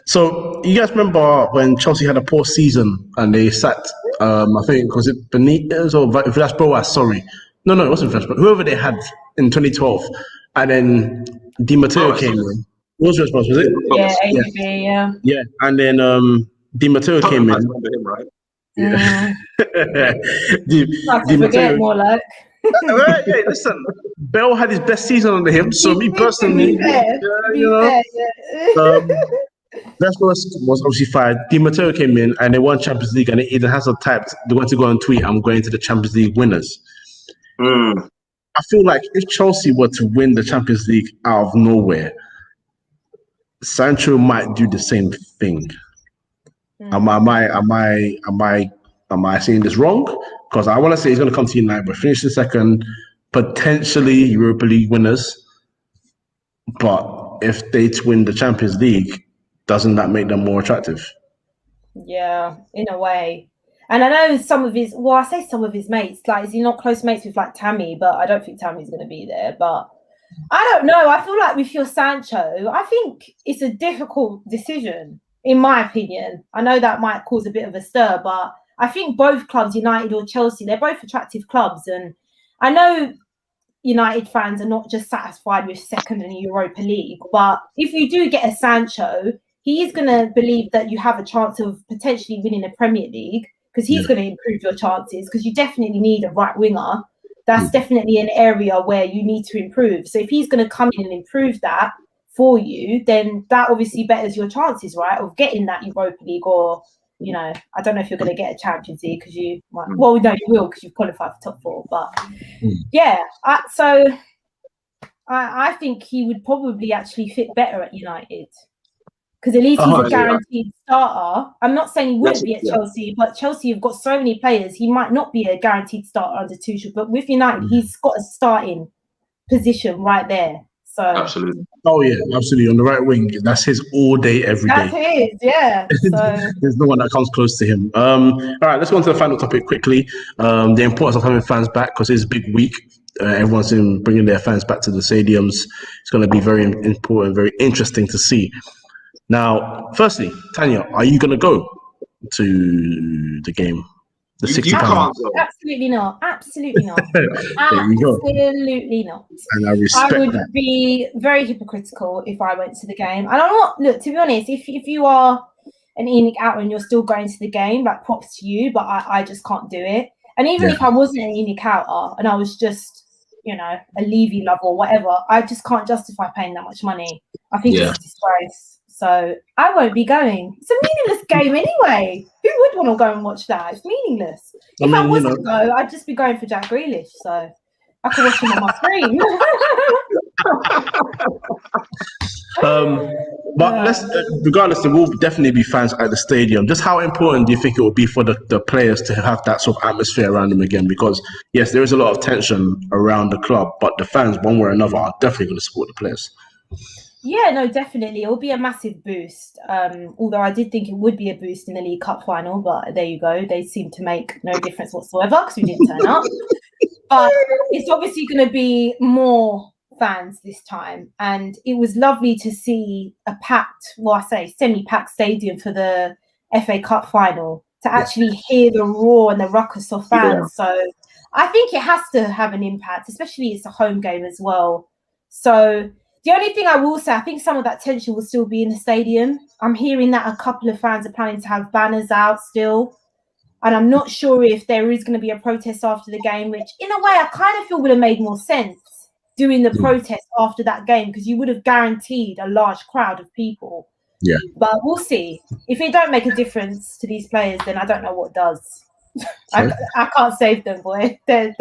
so you guys remember when Chelsea had a poor season and they sacked, I think, was it Benitez or Villas-Boas? Sorry. No, it wasn't Villas-Boas. Whoever they had in 2012. And then Di Matteo came in. What was Villas-Boas, was it? Yeah, ABB, yeah. And then Di Matteo came in. Him, right? Yeah. Di Matteo. More like. Right, yeah, listen, Bell had his best season under him. So me personally, Villas-Boas was obviously fired. Di Matteo came in and they won Champions League, and Eden Hazard typed they want to go and tweet, "I'm going to the Champions League winners." I feel like if Chelsea were to win the Champions League out of nowhere, Sancho might do the same thing. Am I saying this wrong? Because I want to say he's going to come to United, but finish in second, potentially Europa League winners. But if they win the Champions League, doesn't that make them more attractive? Yeah, in a way. And I know some of his mates, like, is he not close mates with like Tammy? But I don't think Tammy's going to be there. But I don't know. I feel like with your Sancho, I think it's a difficult decision, in my opinion. I know that might cause a bit of a stir, but I think both clubs, United or Chelsea, they're both attractive clubs. And I know United fans are not just satisfied with second in the Europa League, but if you do get a Sancho, he is going to believe that you have a chance of potentially winning the Premier League, because he's going to improve your chances, because you definitely need a right winger. That's definitely an area where you need to improve. So if he's going to come in and improve that for you, then that obviously betters your chances, right, of getting that Europa League, or, I don't know if you're going to get a Champions League because you might. Well, no, you will because you've qualified for top 4. But I think he would probably actually fit better at United. Because at least he's a guaranteed starter. I'm not saying he wouldn't be at Chelsea, but Chelsea have got so many players. He might not be a guaranteed starter under Tuchel, but with United, he's got a starting position right there. So absolutely. Oh yeah, absolutely. On the right wing, that's his all day, every day. That's his, yeah. So there's no one that comes close to him. All right, let's go on to the final topic quickly. The importance of having fans back, because it's a big week. Everyone's bringing their fans back to the stadiums. It's going to be very important, very interesting to see. Now, firstly, Tanya, are you going to go to the game? The £60? Absolutely not. Absolutely not. There you go. Absolutely not. And I respect I would that. be very hypocritical if I went to the game. And I'm not, look, to be honest, if you are an ENIC out and you're still going to the game, like props to you, but I just can't do it. And even if I wasn't an ENIC outer and I was just, you know, a Levy lover or whatever, I just can't justify paying that much money. I think it's a disgrace. So I won't be going. It's a meaningless game anyway. Who would want to go and watch that? It's meaningless. If I wasn't to go, I'd just be going for Jack Grealish. So I could watch him on my screen. But regardless, there will definitely be fans at the stadium. Just how important do you think it will be for the players to have that sort of atmosphere around them again? Because yes, there is a lot of tension around the club, but the fans, one way or another, are definitely going to support the players. Yeah, no, definitely. It will be a massive boost. Although I did think it would be a boost in the League Cup final, but there you go. They seem to make no difference whatsoever because we didn't turn up. But it's obviously going to be more fans this time. And it was lovely to see a packed, well, I say semi-packed stadium for the FA Cup final, to actually hear the roar and the ruckus of fans. Yeah. So I think it has to have an impact, especially it's a home game as well. So the only thing I will say, I think some of that tension will still be in the stadium. I'm hearing that a couple of fans are planning to have banners out still. And I'm not sure if there is going to be a protest after the game, which in a way I kind of feel would have made more sense doing the protest after that game, because you would have guaranteed a large crowd of people. Yeah. But we'll see. If it don't make a difference to these players, then I don't know what does. I can't save them, boy. They're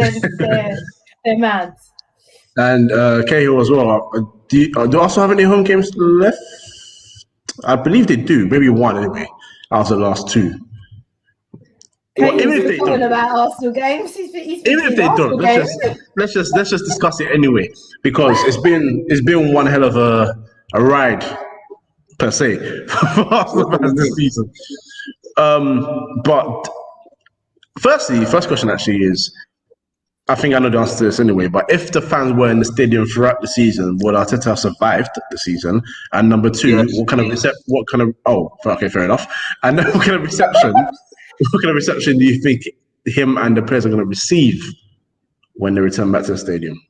mad. And Cahill as well. Do you also have any home games left? I believe they do. Maybe one anyway. Out of the last two. Well, even if they don't, about Arsenal games. Even if they don't, let's just discuss it anyway, because it's been one hell of a ride per se for Arsenal fans this season. But first question actually is, I think I know the answer to this anyway, but if the fans were in the stadium throughout the season, would Arteta have survived the season? And number two, fair enough. And then what kind of reception do you think him and the players are going to receive when they return back to the stadium?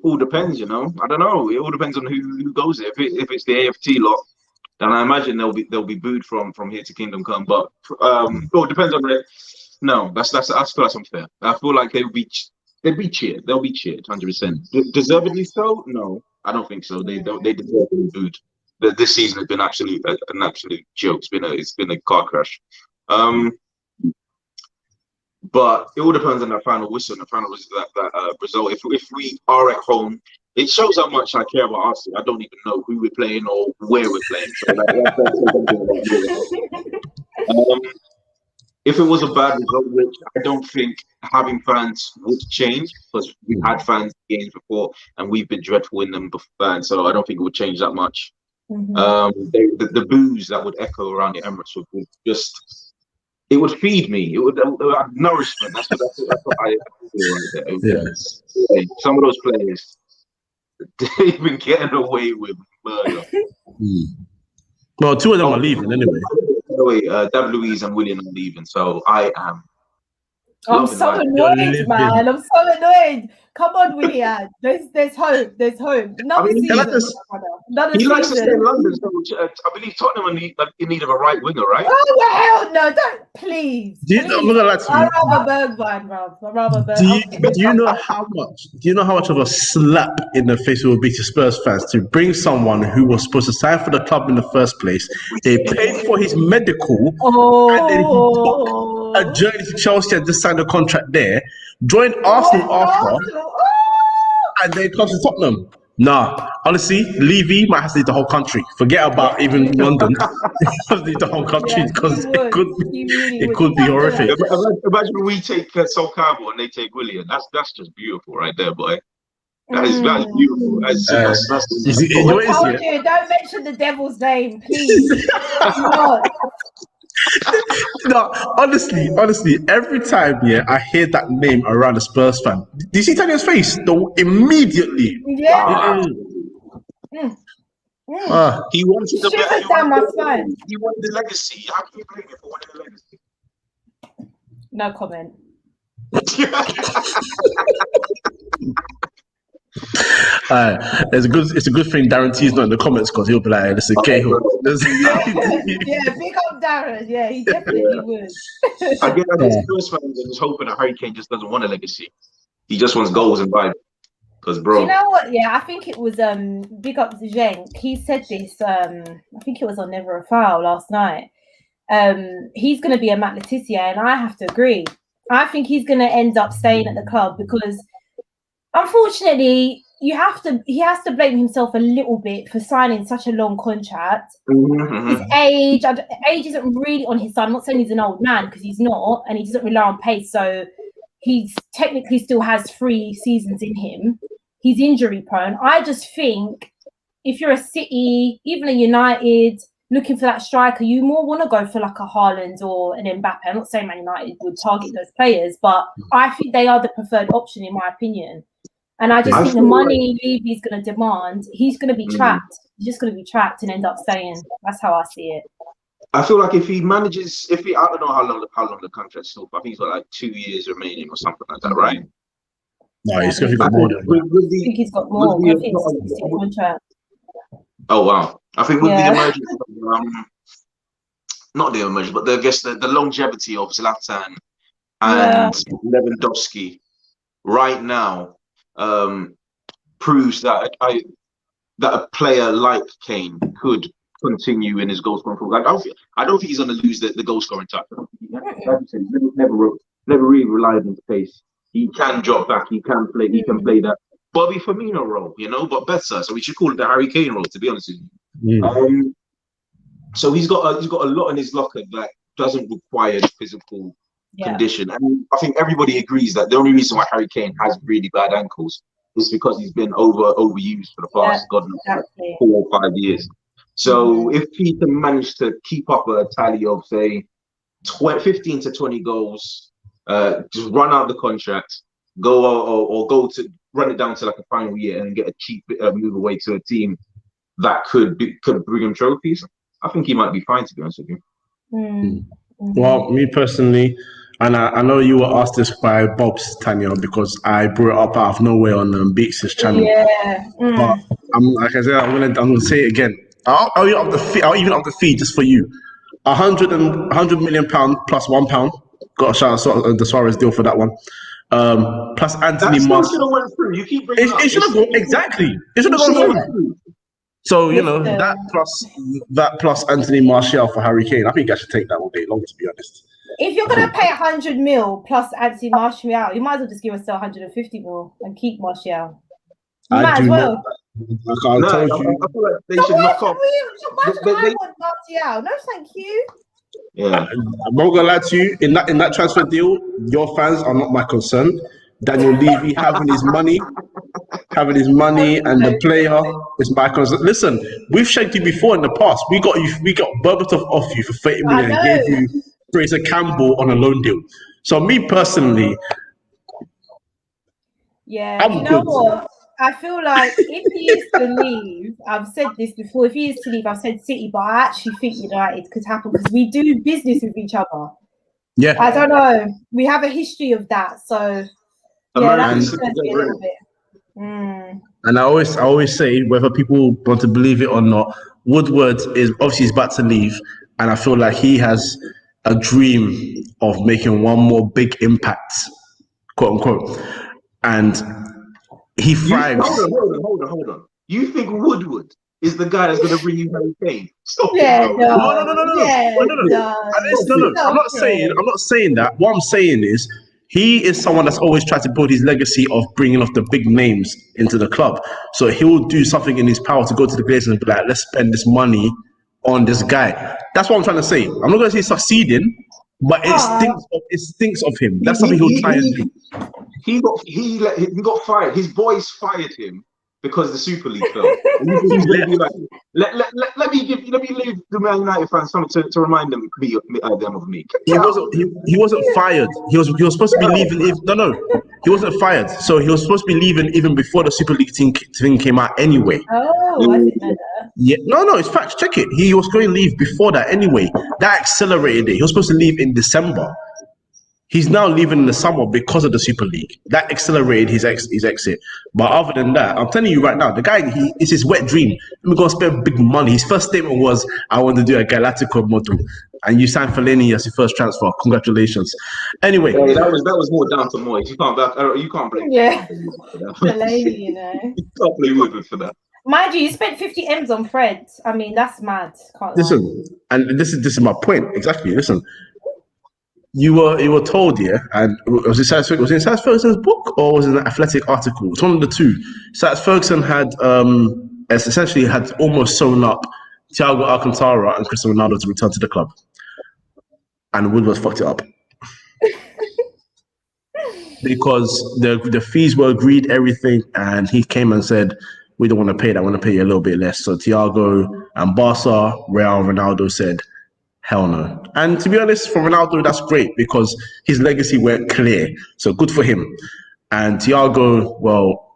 All depends, you know. I don't know. It all depends on who goes there. If it's the AFT lot, then I imagine they'll be booed from here to Kingdom Come. But it depends on the. No, I feel that's unfair. I feel like they'd be cheered. They'll be cheered, 100%. Deservedly so? No, I don't think so. They deserve to be booed. This season has been an absolute joke. It's been a car crash. But it all depends on that final whistle and the final result. If we are at home, it shows how much I care about Arsenal. I don't even know who we're playing or where we're playing. So if it was a bad result, which I don't think having fans would change, because we've had fans games before and we've been dreadful in them before, and so I don't think it would change that much. Mm-hmm. The boos that would echo around the Emirates would just, it would feed me. It would nourishment. That's what I feel right there. Yeah. Some of those players, they've been getting away with murder. Well, two of them are leaving anyway. David Luiz and Willian are leaving, so I am. I'm so annoyed, man. I'm so annoyed. Come on, Willian. There's hope. There's hope. Another season. He likes to stay in London, so I believe Tottenham are in need of a right winger, right? Oh, well, hell no. Don't, please. I'm not gonna lie to you. I'd rather Bergwijn, Rob. Do you know how much of a slap in the face it would be to Spurs fans to bring someone who was supposed to sign for the club in the first place? They paid for his medical, and then he took a journey to Chelsea and just signed a contract there, joined Arsenal after, and then comes to Tottenham. Nah, honestly, Levy might have to leave the whole country. Forget about even London. He has to leave the whole country because it could be horrific. Imagine we take Sol Campbell and they take Willian. That's just beautiful right there, boy. That's beautiful. Don't mention the devil's name, please. No, honestly, every time I hear that name around a Spurs fan, do you see Tanya's face? Immediately. Yeah. He wanted He wanted the legacy. How can you blame him for wanting the legacy? No comment. It's a good thing Darren T's not in the comments because he'll be like, "Listen, Cahill." Yeah, big up Darren. Yeah, he definitely would. I guess Spurs fans are just hoping that Harry Kane just doesn't want a legacy. He just wants goals and vibes. Because, bro, do you know what? Yeah, I think it was big up Zhenk. He said this. I think it was on Never a Foul last night. He's going to be a Matt Letizia, and I have to agree. I think he's going to end up staying at the club because, unfortunately, he has to blame himself a little bit for signing such a long contract. His age isn't really on his side. I'm not saying he's an old man because he's not, and he doesn't rely on pace. So he technically still has 3 seasons in him. He's injury prone. I just think if you're a City, even a United, looking for that striker, you more want to go for like a Haaland or an Mbappe. I'm not saying Man United would target those players, but I think they are the preferred option in my opinion. And I just think the money Levy's going to demand, he's going to be trapped. He's just going to be trapped and end up staying. That's how I see it. I feel like if he manages, I don't know how long the contract's still, but I think he's got like 2 years remaining or something like that, right? No, he's got more than that. I think he's got more. I think it's a contract. Oh wow! I think with the emergence, not the emergence, but the longevity of Zlatan and Lewandowski right now proves that a player like Kane could continue in his goal scoring forward. I don't think he's going to lose the goal scoring title. Like you said, he's never really relied on the pace. He can drop back. He can play. He can play that Bobby Firmino role, but better. So we should call it the Harry Kane role, to be honest with you. So he's got a lot in his locker that doesn't require physical condition. And I think everybody agrees that the only reason why Harry Kane has really bad ankles is because he's been overused for the past 4 or 5 years. So if he can manage to keep up a tally of say 15 to 20 goals, just run out the contract, go to run it down to like a final year and get a cheap move away to a team that could bring him trophies, I think he might be fine, to be honest with you. Well, me personally, and I know you were asked this by Bob's, Tanya, because I brought it up out of nowhere on Beats' channel. But like I said, I'm gonna say it again. I'll even up the fee just for you. £100 million plus £1. Got a shout out the Suarez deal for that one. Plus Anthony Martial. Should have went through. You keep bringing it should have gone exactly. It should have gone through. So that plus Anthony Martial for Harry Kane. I think I should take that all day long, to be honest. If you're gonna pay 100 mil plus Anthony Martial, you might as well just give us 150 mil and keep Martial. You might as well. I told you. I feel like they should knock off. Why should I want Martial? No, thank you. Yeah, I'm not gonna lie to you. In that transfer deal, your fans are not my concern. Daniel Levy having his money, and the player is my concern. Listen, we've shanked you before in the past. We got Berbatov off you for 30 million and gave you Fraser Campbell on a loan deal. So me personally, you know what? I feel like if he is to leave, I've said this before, if he is to leave, I've said City, but I actually think United could happen because we do business with each other. Yeah. I don't know. We have a history of that. So, that concerns me a little bit. And I always say, whether people want to believe it or not, Woodward is obviously he's about to leave, and I feel like he has a dream of making one more big impact, quote unquote, and he thrives. Hold on. You think Woodward is the guy that's going to bring you Harry Kane? Stop No. I'm not saying that. What I'm saying is he is someone that's always tried to build his legacy of bringing off the big names into the club. So he will do something in his power to go to the Glazers and be like, let's spend this money on this guy. That's what I'm trying to say. I'm not going to say succeeding, but it stinks of him. That's something he'll try and do. He got fired. His boys fired him because the Super League fell. He's going to be like, let me leave the Man United fans something to remind them of me. He wasn't fired. He was supposed to be leaving. He wasn't fired. So he was supposed to be leaving even before the Super League thing came out anyway. Oh, I didn't know that. Yeah, no, it's facts. Check it. He was going to leave before that anyway. That accelerated it. He was supposed to leave in December. He's now leaving in the summer because of the Super League. That accelerated his exit. But other than that, I'm telling you right now, the guy, it's his wet dream. We're going to spend big money. His first statement was, I want to do a Galactico model. And you signed Fellaini as your first transfer. Congratulations. Anyway. Yeah, that was more down to Moyes. You can't blame Fellaini, you know. You can't blame him for that. Mind you spent 50 M's on Fred. I mean, that's mad. Listen, and this is my point. Exactly. Listen. You were told, yeah, and was it in Sats Ferguson's book or was it an Athletic article? It's one of the two. Sats Ferguson had essentially had almost sewn up Thiago Alcantara and Cristiano Ronaldo to return to the club, and Woodward fucked it up because the fees were agreed, everything, and he came and said, "We don't want to pay that. I want to pay you a little bit less." So Thiago and Barca, Real, Ronaldo said, hell no. And to be honest, for Ronaldo, that's great because his legacy went clear. So good for him. And Thiago, well,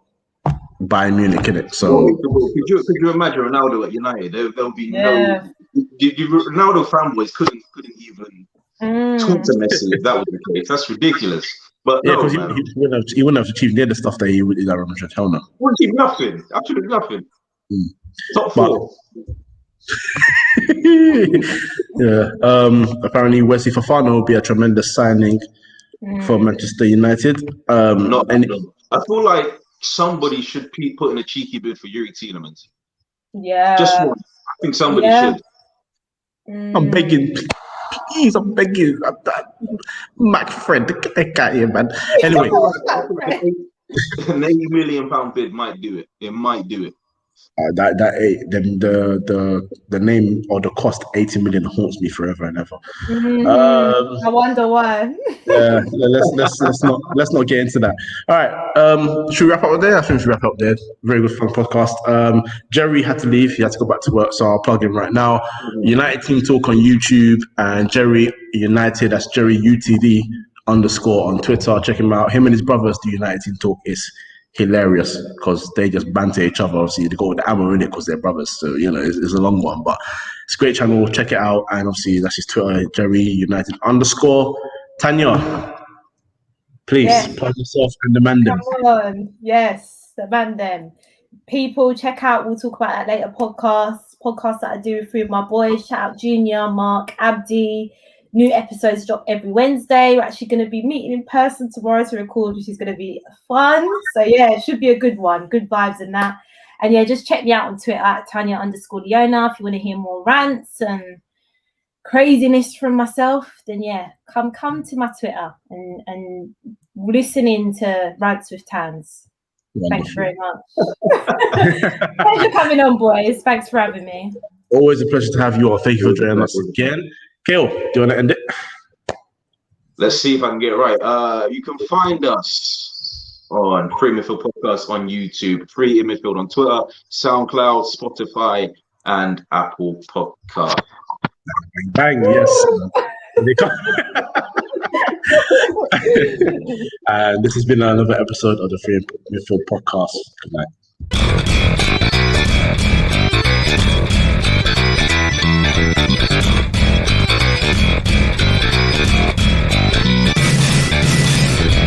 Bayern Munich, innit? So could you imagine Ronaldo at United? There'll be no Ronaldo fanboys couldn't even talk to Messi if that was the case. That's ridiculous. But yeah, because he wouldn't have achieved near the stuff that he would at Real Madrid. Hell no. Wouldn't achieve nothing. Absolutely nothing. Top four. Yeah. Apparently Wesley Fofana will be a tremendous signing for Manchester United. I feel like somebody should put in a cheeky bid for Yuri Tielemans. Yeah. Just one. I think somebody should. I'm begging. Please, I'm begging. Mac Fred, get that guy here, man. Anyway. An £80 million bid might do it. It might do it. The name or the cost 80 million haunts me forever and ever. I wonder why. Yeah, let's not get into that. All right, should we wrap up there? I think we should wrap up there. Very good fun podcast. Jerry had to leave; he had to go back to work, so I'll plug him right now. United Team Talk on YouTube and Jerry United. That's Jerry UTD _ on Twitter. Check him out. Him and his brothers do United Team Talk. Is hilarious because they just banter each other. Obviously, they go with the ammo in it because they're brothers. So, you know, it's a long one, but it's a great channel. Check it out. And obviously, that's his Twitter, Jerry United _ Tanya, please plug yourself and demand them. Come on. Yes, demand them. People, check out, we'll talk about that later, podcasts that I do with 3 of my boys. Shout out Junior, Mark, Abdi. New episodes drop every Wednesday. We're actually going to be meeting in person tomorrow to record, which is going to be fun. So yeah, it should be a good one. Good vibes and that. And yeah, just check me out on Twitter at Tanya _ Leona if you want to hear more rants and craziness from myself. Then yeah, come to my Twitter and listen in to Rants with Tans. Wonderful. Thanks very much. Thanks for coming on, boys. Thanks for having me. Always a pleasure to have you all. Thank you for joining us again. Kale, do you want to end it? Let's see if I can get it right. You can find us on 3inMidfield Podcast on YouTube, 3inMidfield on Twitter, SoundCloud, Spotify, and Apple Podcast. Bang, yes. And this has been another episode of the 3inMidfield Podcast. Good night.